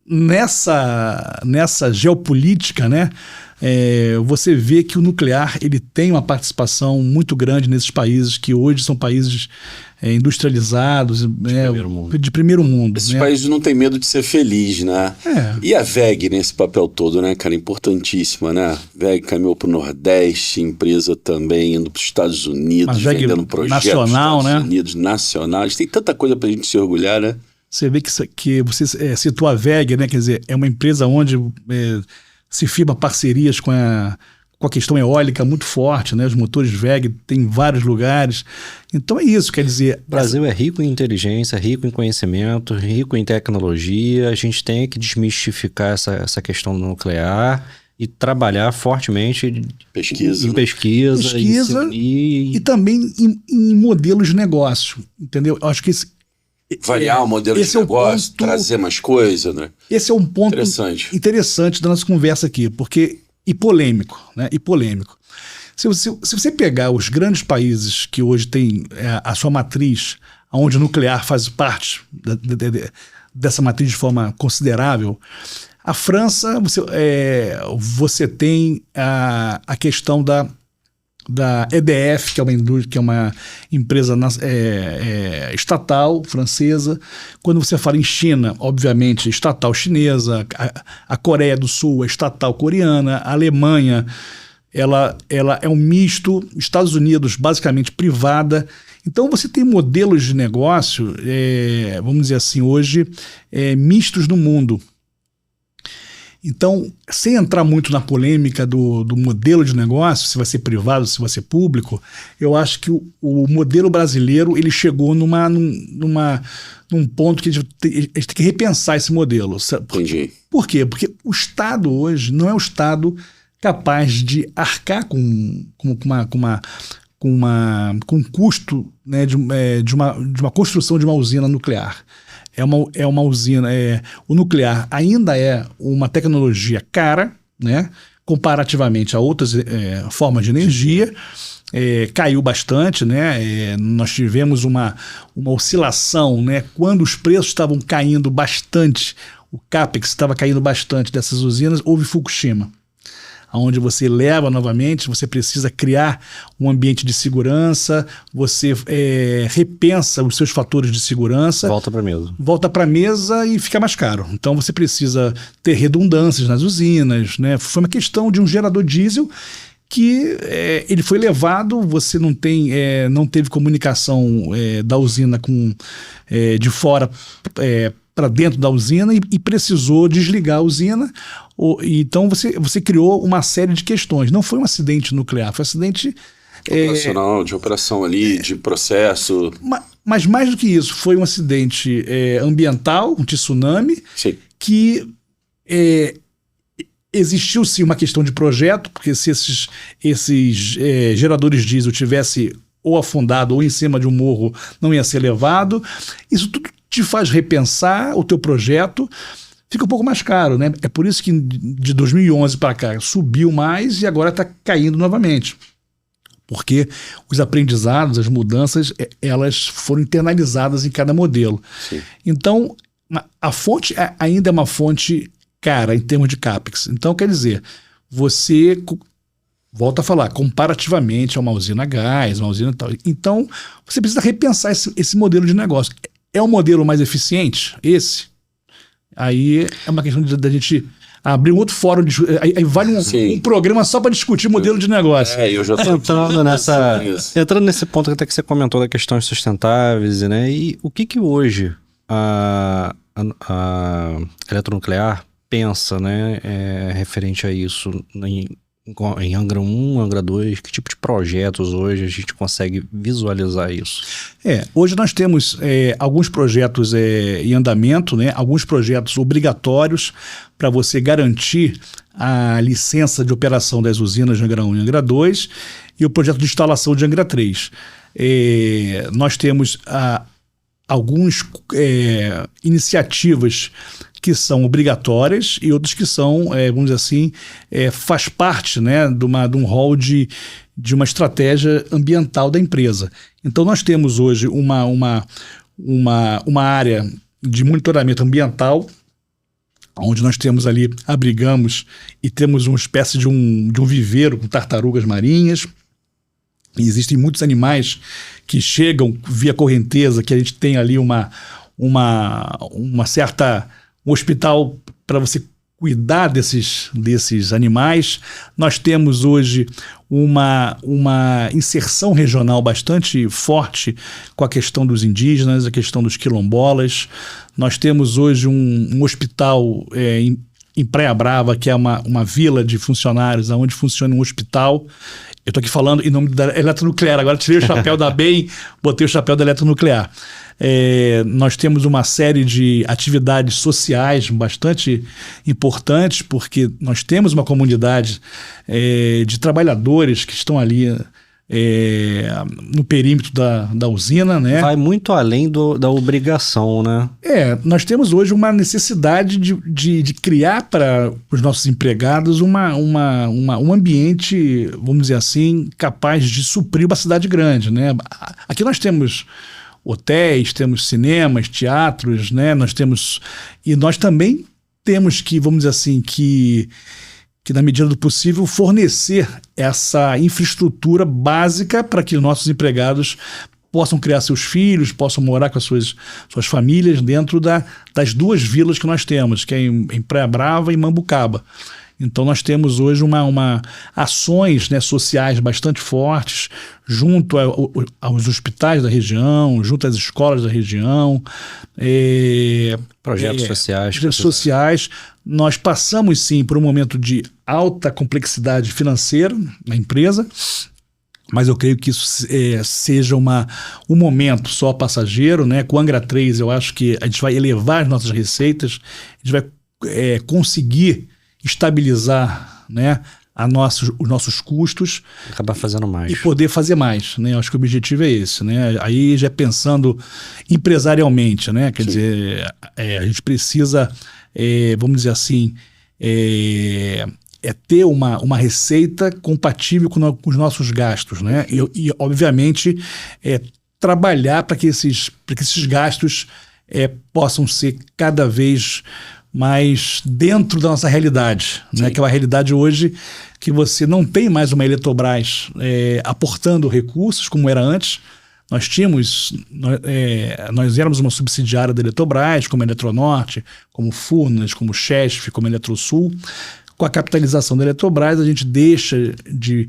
nessa geopolítica, né, você vê que o nuclear ele tem uma participação muito grande nesses países que hoje são países industrializados, de primeiro mundo. Esses países não têm medo de ser feliz, né? E a VEG nesse papel todo, né, cara? Importantíssima, né? VEG caminhou para o Nordeste, empresa também indo para os Estados Unidos, vendendo projetos nacional, Estados Unidos, nacionais. Tem tanta coisa para a gente se orgulhar, né? Você vê que você citou a VEG, né? Quer dizer, é uma empresa onde se firma parcerias com a questão eólica muito forte, né? Os motores VEG tem em vários lugares. Então é isso, quer dizer... O Brasil é rico em inteligência, rico em conhecimento, rico em tecnologia. A gente tem que desmistificar essa questão do nuclear e trabalhar fortemente em pesquisa e também em modelos de negócio, entendeu? Eu acho que variar o modelo de negócio, trazer mais coisa, né? Esse é um ponto interessante da nossa conversa aqui, porque e polêmico, né? E polêmico. Se você pegar os grandes países que hoje têm a sua matriz, onde o nuclear faz parte dessa matriz de forma considerável, a França, você tem a questão da EDF, que é uma empresa estatal francesa. Quando você fala em China, obviamente, estatal chinesa, a Coreia do Sul é estatal coreana, a Alemanha ela é um misto, Estados Unidos basicamente privada. Então você tem modelos de negócio, vamos dizer assim, hoje mistos no mundo. Então, sem entrar muito na polêmica do modelo de negócio, se vai ser privado, se vai ser público, eu acho que o modelo brasileiro ele chegou num ponto que a gente tem que repensar esse modelo. Entendi. Por quê? Porque o Estado hoje não é o Estado capaz de arcar com um custo, né, de uma construção de uma usina nuclear. É uma usina. O nuclear ainda é uma tecnologia cara, né, comparativamente a outras formas de energia. Caiu bastante, né? Nós tivemos uma oscilação, né? Quando os preços estavam caindo bastante, o CAPEX estava caindo bastante dessas usinas, houve Fukushima, onde você leva novamente, você precisa criar um ambiente de segurança, você repensa os seus fatores de segurança. Volta para a mesa. Volta para a mesa e fica mais caro. Então você precisa ter redundâncias nas usinas, né? Foi uma questão de um gerador diesel que ele foi levado, você não teve comunicação da usina de fora para dentro da usina e precisou desligar a usina. Então você criou uma série de questões. Não foi um acidente nuclear, foi um acidente operacional, de operação ali, de processo. Mas mais do que isso, foi um acidente ambiental, um tsunami. Sim. Que existiu sim uma questão de projeto, porque se esses geradores diesel tivessem ou afundado ou em cima de um morro, não ia ser levado. Isso tudo te faz repensar o teu projeto, fica um pouco mais caro, né? É por isso que de 2011 para cá subiu mais e agora está caindo novamente. Porque os aprendizados, as mudanças, elas foram internalizadas em cada modelo. Sim. Então, a fonte ainda é uma fonte cara em termos de CAPEX. Então, quer dizer, você... Volto a falar, comparativamente a uma usina a gás, uma usina tal. Então, você precisa repensar esse modelo de negócio. É um modelo mais eficiente? Esse? Aí é uma questão da gente abrir um outro fórum. Aí vale um programa só para discutir modelo de negócio. Eu já tô entrando nesse ponto até que você comentou da questões sustentáveis, né? E o que hoje a eletronuclear pensa, né, referente a isso em Angra 1, Angra 2, que tipo de projetos hoje a gente consegue visualizar isso? Hoje nós temos alguns projetos em andamento, né? Alguns projetos obrigatórios para você garantir a licença de operação das usinas de Angra 1 e Angra 2 e o projeto de instalação de Angra 3. Nós temos algumas iniciativas que são obrigatórias e outras que são, vamos dizer assim, faz parte, né, de um rol de uma estratégia ambiental da empresa. Então nós temos hoje uma área de monitoramento ambiental, onde nós temos ali, abrigamos e temos uma espécie de um viveiro com tartarugas marinhas. E existem muitos animais que chegam via correnteza, que a gente tem ali um hospital para você cuidar desses animais. Nós temos hoje uma inserção regional bastante forte com a questão dos indígenas, a questão dos quilombolas. Nós temos hoje um hospital em Praia Brava, que é uma vila de funcionários, onde funciona um hospital. Eu estou aqui falando em nome da eletronuclear, agora tirei o chapéu da BEM, botei o chapéu da eletronuclear. Nós temos uma série de atividades sociais bastante importantes, porque nós temos uma comunidade de trabalhadores que estão ali no perímetro da usina, né? Vai muito além da obrigação, né? Nós temos hoje uma necessidade de criar para os nossos empregados um ambiente, vamos dizer assim, capaz de suprir uma cidade grande, né? Aqui nós temos hotéis, temos cinemas, teatros, né? E nós também temos que, vamos dizer assim, que na medida do possível, fornecer essa infraestrutura básica para que os nossos empregados possam criar seus filhos, possam morar com as suas famílias dentro das duas vilas que nós temos, que é em Praia Brava e Mambucaba. Então nós temos hoje ações, né, sociais bastante fortes junto aos hospitais da região, junto às escolas da região. Projetos sociais. Projetos sociais. Nós passamos sim por um momento de alta complexidade financeira na empresa, mas eu creio que isso seja um momento só passageiro, né? Com o Angra 3 eu acho que a gente vai elevar as nossas receitas, a gente vai conseguir estabilizar, né, os nossos custos. Acabar fazendo mais. E poder fazer mais, né? Eu acho que o objetivo é esse, né? Aí já pensando empresarialmente, né? Quer dizer, a gente precisa, vamos dizer assim, ter uma receita compatível com os nossos gastos, né? E obviamente, trabalhar para que esses gastos possam ser cada vez mais dentro da nossa realidade, né? Que é uma realidade hoje que você não tem mais uma Eletrobras aportando recursos como era antes. Nós éramos uma subsidiária da Eletrobras, como a Eletronorte, como Furnas, como Chesf, como a Eletrosul. Com a capitalização da Eletrobras, a gente deixa de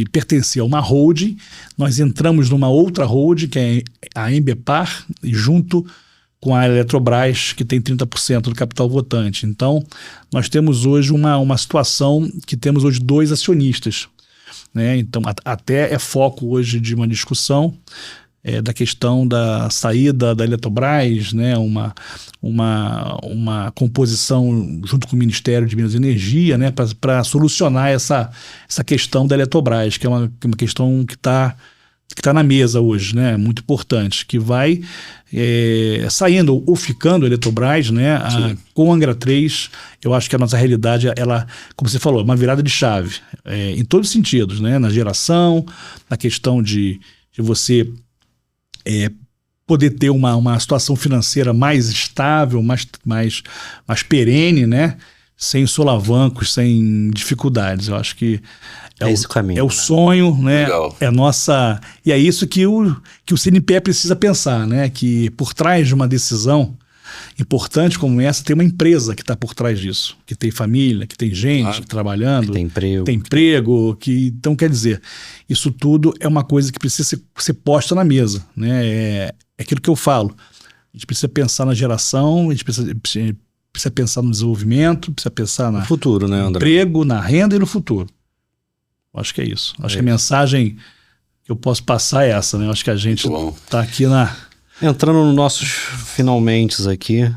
pertencer a uma holding, nós entramos numa outra holding, que é a Embepar, e junto com a Eletrobras, que tem 30% do capital votante. Então, nós temos hoje uma situação que temos hoje 2 acionistas, né? Então, até é foco hoje de uma discussão da questão da saída da Eletrobras, né? Uma composição junto com o Ministério de Minas e Energia, né? Para solucionar essa questão da Eletrobras, que é uma questão que está na mesa hoje, né? Muito importante, que vai saindo ou ficando a Eletrobras, né? Com o Angra 3, eu acho que a nossa realidade, ela, como você falou, é uma virada de chave, em todos os sentidos, né? Na geração, na questão de você poder ter uma situação financeira mais estável, mais perene, né? Sem solavancos, sem dificuldades. Eu acho que esse o caminho, é o sonho, né? Legal. E é isso que o CNPE precisa pensar, né? Que por trás de uma decisão importante como essa, tem uma empresa que está por trás disso, que tem família, que tem gente trabalhando, que tem emprego, então quer dizer, isso tudo é uma coisa que precisa ser posta na mesa, né? É aquilo que eu falo, a gente precisa pensar na geração, a gente precisa pensar no desenvolvimento, precisa pensar no futuro, né, André? Emprego, na renda e no futuro. Acho que é isso. Acho que a mensagem que eu posso passar é essa, né? Acho que a gente está aqui Entrando nos nossos finalmente aqui,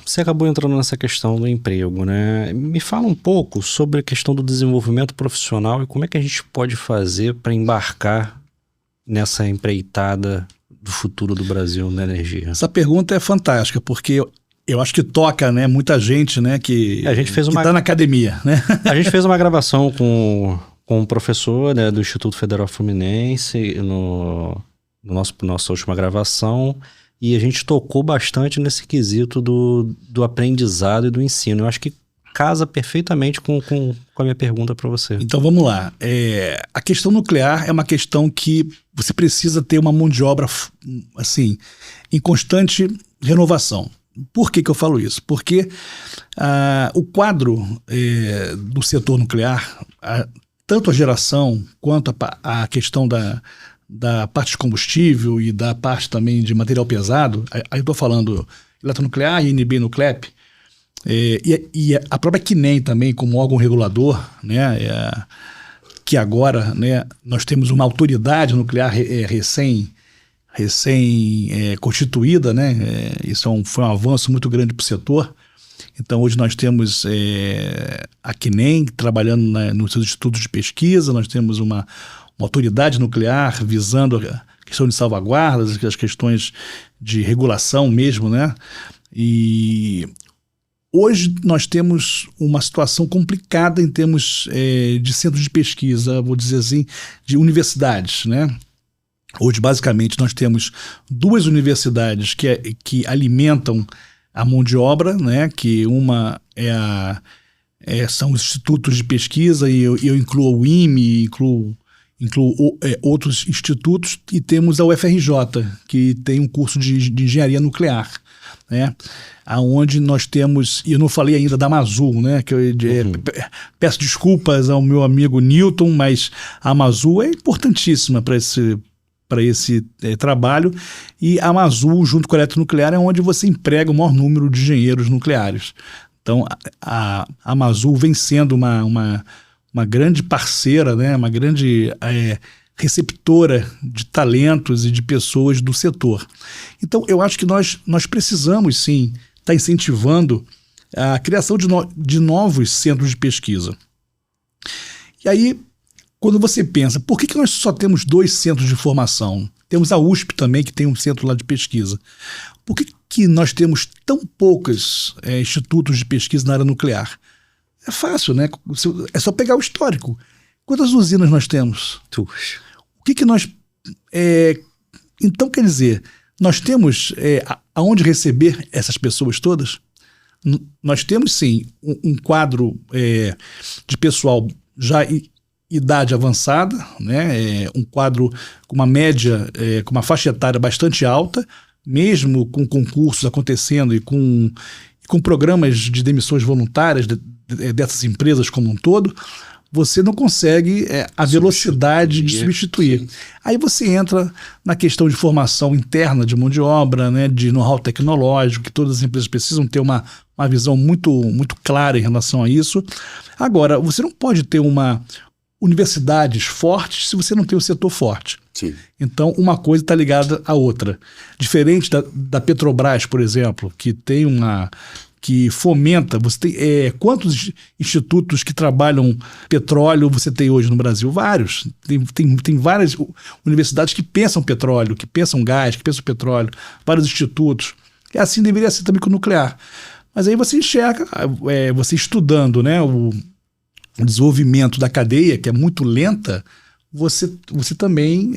você acabou entrando nessa questão do emprego, né? Me fala um pouco sobre a questão do desenvolvimento profissional e como é que a gente pode fazer para embarcar nessa empreitada do futuro do Brasil na energia. Essa pergunta é fantástica, porque eu acho que toca, né, muita gente, né, que está na academia, né? A gente fez uma gravação com um professor, né, do Instituto Federal Fluminense nossa última gravação, e a gente tocou bastante nesse quesito do aprendizado e do ensino. Eu acho que casa perfeitamente com a minha pergunta para você. Então vamos lá. A questão nuclear é uma questão que você precisa ter uma mão de obra assim, em constante renovação. Por que eu falo isso? Porque o quadro do setor nuclear, tanto a geração quanto a questão da parte de combustível e da parte também de material pesado, aí eu estou falando eletronuclear, INB no CLEP, e a própria CNEM também como órgão regulador, né, que agora, né, nós temos uma autoridade nuclear recém constituída, né, isso foi um avanço muito grande para o setor. Então, hoje nós temos a CNEM trabalhando nos seus estudos de pesquisa, nós temos uma autoridade nuclear visando a questão de salvaguardas, as questões de regulação mesmo, né? E hoje nós temos uma situação complicada em termos de centros de pesquisa, vou dizer assim, de universidades, né? Hoje, basicamente, nós temos 2 universidades que alimentam a mão de obra, né? Que uma são os institutos de pesquisa, e eu incluo o IME, incluo outros institutos, e temos a UFRJ, que tem um curso de engenharia nuclear, né? Aonde nós temos, e eu não falei ainda da Amazul, né? Que peço desculpas ao meu amigo Newton, mas a Amazul é importantíssima para esse trabalho, e a Amazul, junto com a Eletronuclear, é onde você emprega o maior número de engenheiros nucleares. Então, a Amazul vem sendo uma grande parceira, né? Uma grande receptora de talentos e de pessoas do setor. Então, eu acho que nós precisamos, sim, estar incentivando a criação de novos centros de pesquisa. E aí, quando você pensa, por que nós só temos 2 centros de formação? Temos a USP também, que tem um centro lá de pesquisa. Por que nós temos tão poucos institutos de pesquisa na área nuclear? É fácil, né? É só pegar o histórico. Quantas usinas nós temos? O que nós... Então, quer dizer, nós temos aonde receber essas pessoas todas? Nós temos, sim, um quadro de pessoal já idade avançada, né? Um quadro com uma média, com uma faixa etária bastante alta, mesmo com concursos acontecendo e com programas de demissões voluntárias dessas empresas como um todo, você não consegue a velocidade de substituir. Sim. Aí você entra na questão de formação interna de mão de obra, né, de know-how tecnológico, que todas as empresas precisam ter uma visão muito, muito clara em relação a isso. Agora, você não pode ter universidades fortes se você não tem o setor forte. Sim. Então, uma coisa está ligada à outra. Diferente da Petrobras, por exemplo, que fomenta, você tem quantos institutos que trabalham petróleo você tem hoje no Brasil? Vários. Tem várias universidades que pensam petróleo, que pensam gás, que pensam petróleo, vários institutos. E assim deveria ser também com o nuclear. Mas aí você enxerga, você estudando, né, o desenvolvimento da cadeia, que é muito lenta, você também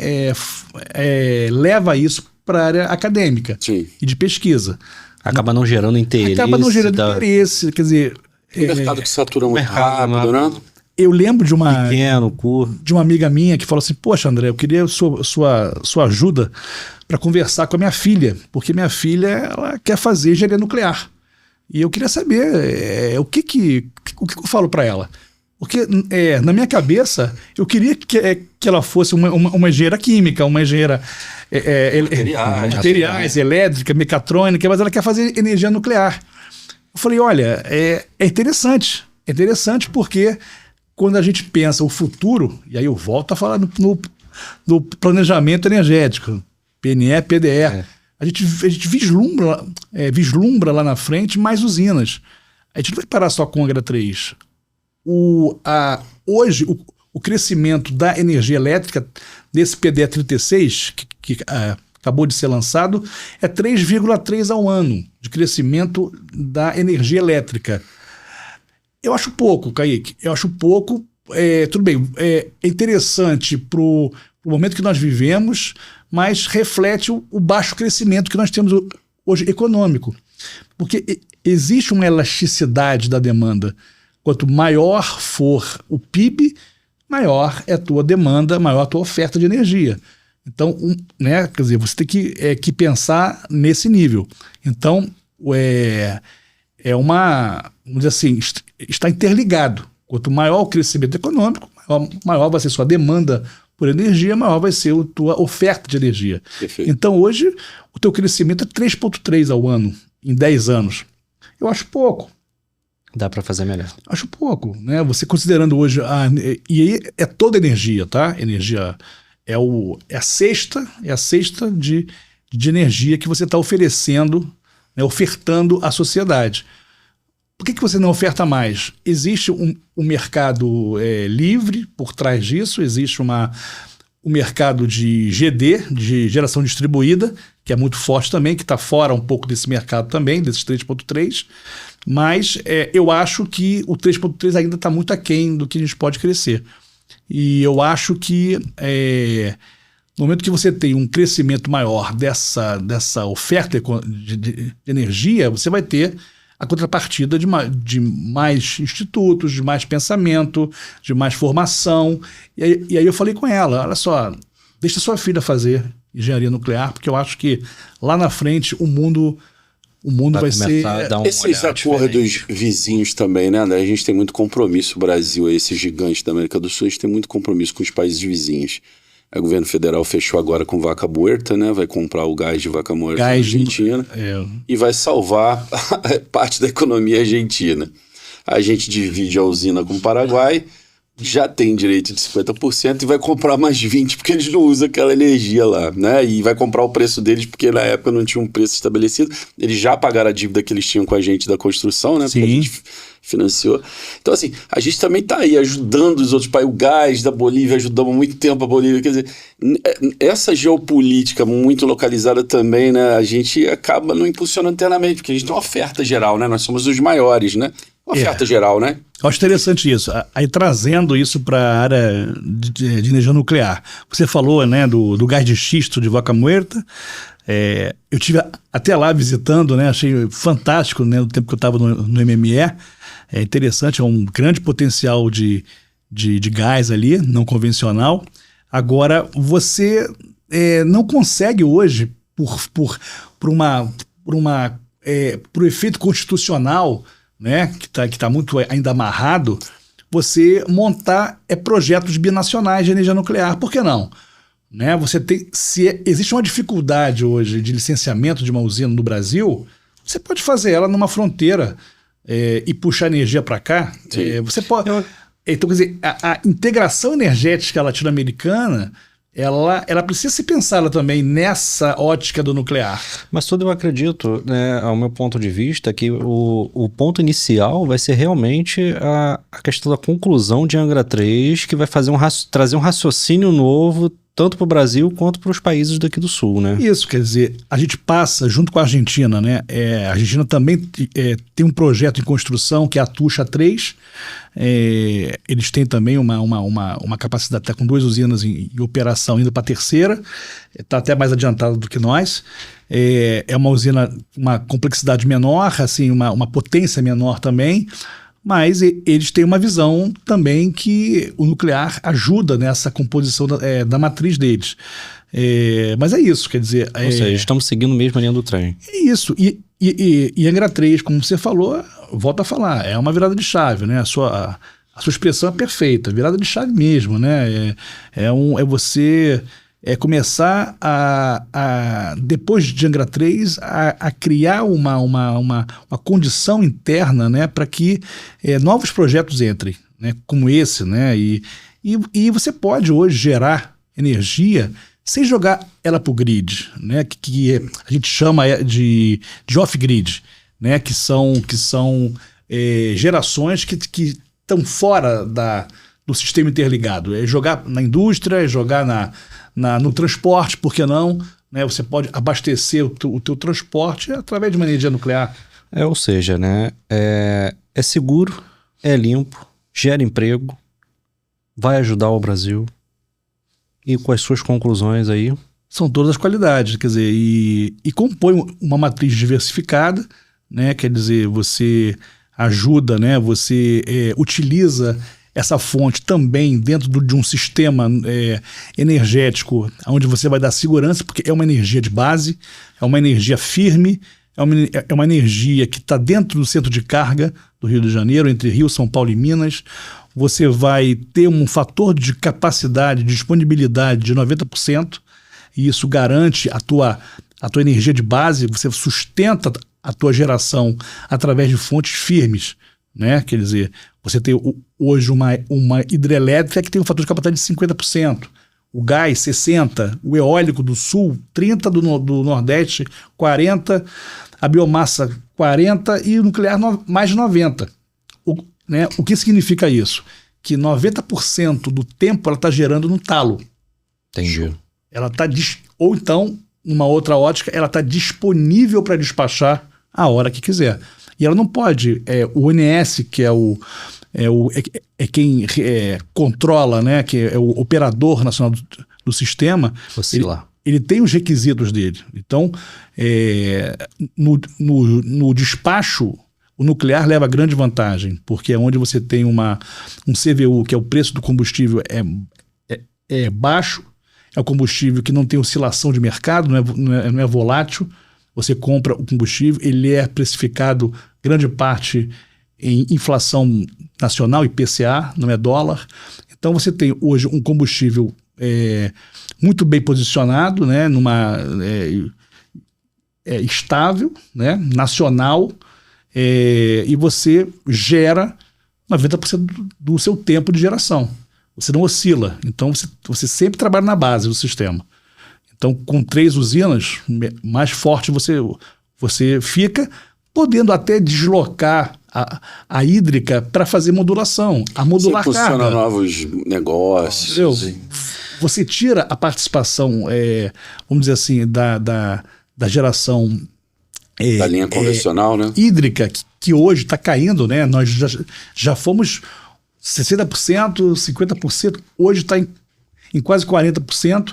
leva isso para a área acadêmica. Sim. E de pesquisa. Acaba não gerando interesse. Interesse, quer dizer... Um mercado que satura muito rápido, né? Eu lembro de uma amiga minha que falou assim, poxa, André, eu queria sua ajuda para conversar com a minha filha, porque minha filha ela quer fazer engenharia nuclear. E eu queria saber o que eu falo para ela. Porque na minha cabeça, eu queria que ela fosse uma engenheira química, uma engenheira materiais, elétrica, mecatrônica, mas ela quer fazer energia nuclear. Eu falei, olha, é interessante. É interessante porque quando a gente pensa o futuro, e aí eu volto a falar no planejamento energético, PNE, PDE, a gente vislumbra lá na frente mais usinas. A gente não vai parar só com a Angra 3. Hoje, o crescimento da energia elétrica desse PDE 36, que acabou de ser lançado, é 3,3 ao ano de crescimento da energia elétrica. Eu acho pouco, Kaique. Eu acho pouco. Tudo bem, é interessante para o momento que nós vivemos, mas reflete o baixo crescimento que nós temos hoje econômico. Porque existe uma elasticidade da demanda. Quanto maior for o PIB, maior é a tua demanda, maior a tua oferta de energia. Então, né, quer dizer, você tem que pensar nesse nível. Então, vamos dizer assim, está interligado. Quanto maior o crescimento econômico, maior vai ser sua demanda por energia, maior vai ser a tua oferta de energia. Perfeito. Então, hoje, o teu crescimento é 3,3 ao ano, em 10 anos. Eu acho pouco. Dá para fazer melhor. Acho pouco, né? Você considerando hoje... e aí é toda energia, tá? Energia é a cesta de energia que você está oferecendo, né? Ofertando à sociedade. Por que você não oferta mais? Existe um mercado livre por trás disso, existe um mercado de GD, de geração distribuída, que é muito forte também, que está fora um pouco desse mercado também, desses 3.3, mas eu acho que o 3.3 ainda está muito aquém do que a gente pode crescer. E eu acho que no momento que você tem um crescimento maior dessa oferta de energia, você vai ter a contrapartida de mais institutos, de mais pensamento, de mais formação. E aí eu falei com ela, olha só, deixa sua filha fazer engenharia nuclear, porque eu acho que lá na frente o mundo vai ser... Esses acordos vizinhos também, né, André? A gente tem muito compromisso, o Brasil, esses gigantes da América do Sul, a gente tem muito compromisso com os países vizinhos. O governo federal fechou agora com Vaca Muerta, né? Vai comprar o gás de Vaca Muerta na Argentina e vai salvar parte da economia argentina. A gente divide a usina com o Paraguai, já tem direito de 50% e vai comprar mais 20% porque eles não usam aquela energia lá, né? E vai comprar o preço deles porque na época não tinha um preço estabelecido. Eles já pagaram a dívida que eles tinham com a gente da construção, né? Porque a gente financiou. Então, assim, a gente também está aí ajudando os outros países. O gás da Bolívia, ajudamos há muito tempo a Bolívia. Quer dizer, essa geopolítica muito localizada também, né? A gente acaba não impulsionando internamente, porque a gente tem uma oferta geral, né? Nós somos os maiores, né? Uma oferta geral, né? Eu acho interessante isso. Aí trazendo isso para a área de energia nuclear. Você falou, né, do gás de xisto de Vaca Muerta. Eu estive até lá visitando, né? Achei fantástico, né, no tempo que eu estava no MME. É interessante, é um grande potencial de gás ali, não convencional. Agora, você não consegue hoje, por efeito constitucional, né, que tá muito ainda amarrado, você montar projetos binacionais de energia nuclear. Por que não? Né, se existe uma dificuldade hoje de licenciamento de uma usina no Brasil, você pode fazer ela numa fronteira e puxar energia para cá. Você pode. Então, quer dizer, a integração energética latino-americana, ela precisa ser pensada também nessa ótica do nuclear. Mas tudo eu acredito, né, ao meu ponto de vista, que o ponto inicial vai ser realmente a questão da conclusão de Angra 3, que vai trazer um raciocínio novo, tanto para o Brasil quanto para os países daqui do Sul, né? Isso, quer dizer, a gente passa junto com a Argentina, né? A Argentina também tem um projeto em construção que é a Tuxa 3. Eles têm também uma capacidade, está com 2 usinas em operação, indo para a terceira, está até mais adiantada do que nós. É uma usina, uma complexidade menor, assim, uma potência menor também. Mas eles têm uma visão também que o nuclear ajuda nessa composição da matriz deles. Mas é isso, quer dizer... Ou seja, estamos seguindo mesmo a linha do trem. É isso. E Angra 3, como você falou, volta a falar, é uma virada de chave, né? A sua expressão é perfeita, virada de chave mesmo, né? Você... começar depois de Angra 3, a criar uma condição interna, né, para que novos projetos entrem, né, como esse, né, e você pode hoje gerar energia sem jogar ela para o grid, né, que a gente chama de off-grid, né, que são gerações que estão fora do sistema interligado. É jogar na indústria, é jogar no transporte, por que não? Né, você pode abastecer o teu transporte através de uma energia nuclear. Ou seja, né, é seguro, é limpo, gera emprego, vai ajudar o Brasil. E com as suas conclusões aí? São todas as qualidades, quer dizer, e compõe uma matriz diversificada, né, quer dizer, você ajuda, né, você utiliza essa fonte também dentro de um sistema energético onde você vai dar segurança, porque é uma energia de base, é uma energia firme, é uma energia que está dentro do centro de carga do Rio de Janeiro, entre Rio, São Paulo e Minas. Você vai ter um fator de capacidade, de disponibilidade de 90%, e isso garante a tua energia de base, você sustenta a tua geração através de fontes firmes, né? Quer dizer, você tem hoje uma hidrelétrica que tem um fator de capacidade de 50%, o gás 60%, o eólico do sul 30%, do nordeste 40%, a biomassa 40 e o nuclear mais de 90. O que significa isso? Que 90% do tempo ela está gerando no talo. Entendi. Ela está ou então, numa outra ótica, ela está disponível para despachar a hora que quiser. E ela não pode, o ONS, que quem controla, né, que é o operador nacional do sistema, ele tem os requisitos dele. Então, no despacho, o nuclear leva grande vantagem, porque é onde você tem um CVU, que é o preço do combustível é baixo, é o combustível que não tem oscilação de mercado, não é volátil. Você compra o combustível, ele é precificado grande parte em inflação nacional, IPCA, não é dólar. Então você tem hoje um combustível muito bem posicionado, né, estável, né, nacional, e você gera 90% do seu tempo de geração. Você não oscila. Então você sempre trabalha na base do sistema. Então, com 3 usinas, mais forte você fica, podendo até deslocar a hídrica para fazer modulação. A modular você carga. Funciona novos negócios. Entendeu? Você tira a participação, vamos dizer assim, da geração da linha convencional, né? Hídrica, que hoje está caindo, né? Nós já fomos 60%, 50%, hoje está em quase 40%.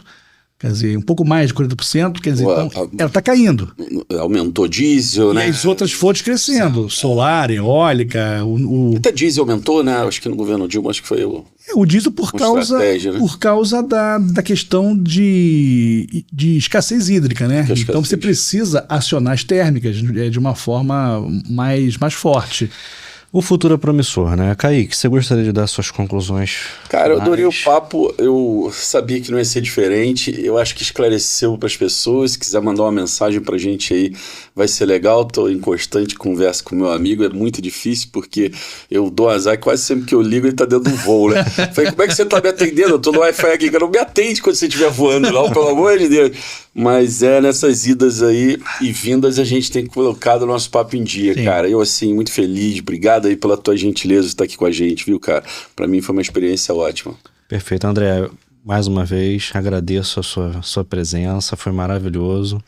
Quer dizer, um pouco mais de 40%, quer dizer, então, ela está caindo. Aumentou diesel, né? E as outras fontes crescendo, solar, eólica. Até diesel aumentou, né? Acho que no governo Dilma, acho que foi o diesel por causa da questão de escassez hídrica, né? Então você precisa acionar as térmicas de uma forma mais forte. O futuro é promissor, né? Kaique, você gostaria de dar suas conclusões? Cara, eu adorei o papo, eu sabia que não ia ser diferente, eu acho que esclareceu para as pessoas. Se quiser mandar uma mensagem pra gente aí, vai ser legal. Tô em constante conversa com meu amigo, é muito difícil porque eu dou azar e quase sempre que eu ligo ele tá dentro do voo, né? Falei, como é que você tá me atendendo? Eu tô no Wi-Fi aqui, cara, não me atende quando você estiver voando não, pelo amor de Deus. Mas nessas idas aí e vindas a gente tem colocado o nosso papo em dia. Sim. Cara. Eu, assim, muito feliz, obrigado aí pela tua gentileza de estar aqui com a gente, viu, cara? Pra mim foi uma experiência ótima. Perfeito, André. Mais uma vez, agradeço a sua presença, foi maravilhoso.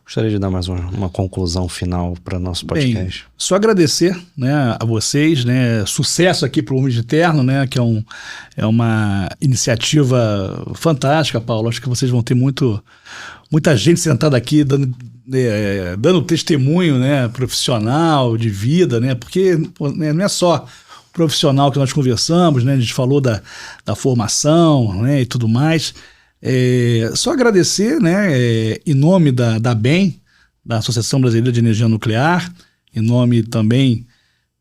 Gostaria de dar mais uma conclusão final para nosso podcast. Bem, só agradecer, né, a vocês, né, sucesso aqui para o Homem de Terno, né, que é uma iniciativa fantástica, Paulo. Acho que vocês vão ter muita gente sentada aqui dando testemunho, né, profissional, de vida, né, porque não é só profissional que nós conversamos, né, a gente falou da formação, né, e tudo mais. Só agradecer, né, em nome da ABEM, da Associação Brasileira de Energia Nuclear, em nome também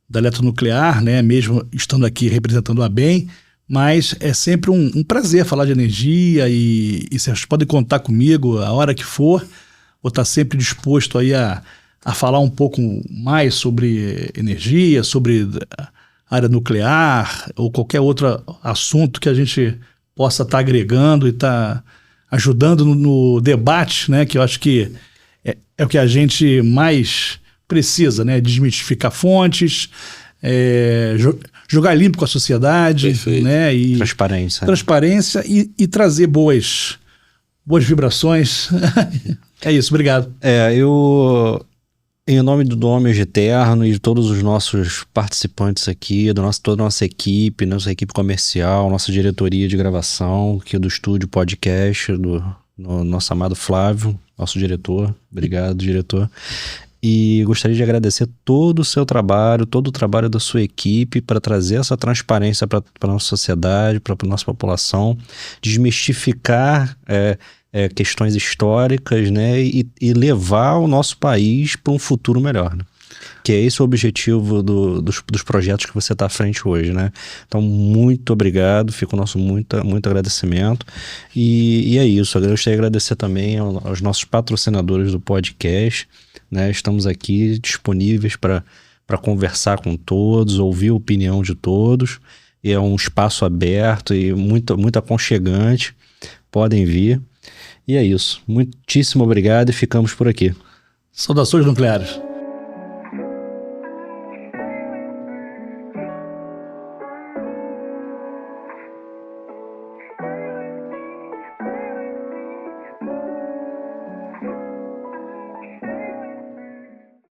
da Eletronuclear, né, mesmo estando aqui representando a ABEM, mas é sempre um prazer falar de energia e vocês podem contar comigo a hora que for. Vou estar sempre disposto aí a falar um pouco mais sobre energia, sobre a área nuclear ou qualquer outro assunto que a gente possa estar agregando e estar ajudando no debate, né, que eu acho que é o que a gente mais precisa, né, desmistificar fontes, jogar limpo com a sociedade, né, e transparência e trazer boas vibrações. É isso, obrigado. Eu, em nome do Homem de Terno e de todos os nossos participantes aqui, toda a nossa equipe comercial, nossa diretoria de gravação, aqui do estúdio podcast, do nosso amado Flávio, nosso diretor. Obrigado, diretor. E gostaria de agradecer todo o seu trabalho, todo o trabalho da sua equipe para trazer essa transparência para a nossa sociedade, para a nossa população, desmistificar questões históricas, né, e levar o nosso país para um futuro melhor, né? Que é esse o objetivo dos projetos que você está à frente hoje, né? Então, muito obrigado, fica o nosso muito agradecimento. E é isso, eu gostaria de agradecer também aos nossos patrocinadores do podcast, né? Estamos aqui disponíveis para conversar com todos, ouvir a opinião de todos. É um espaço aberto e muito aconchegante. Podem vir. E é isso. Muitíssimo obrigado e ficamos por aqui. Saudações nucleares.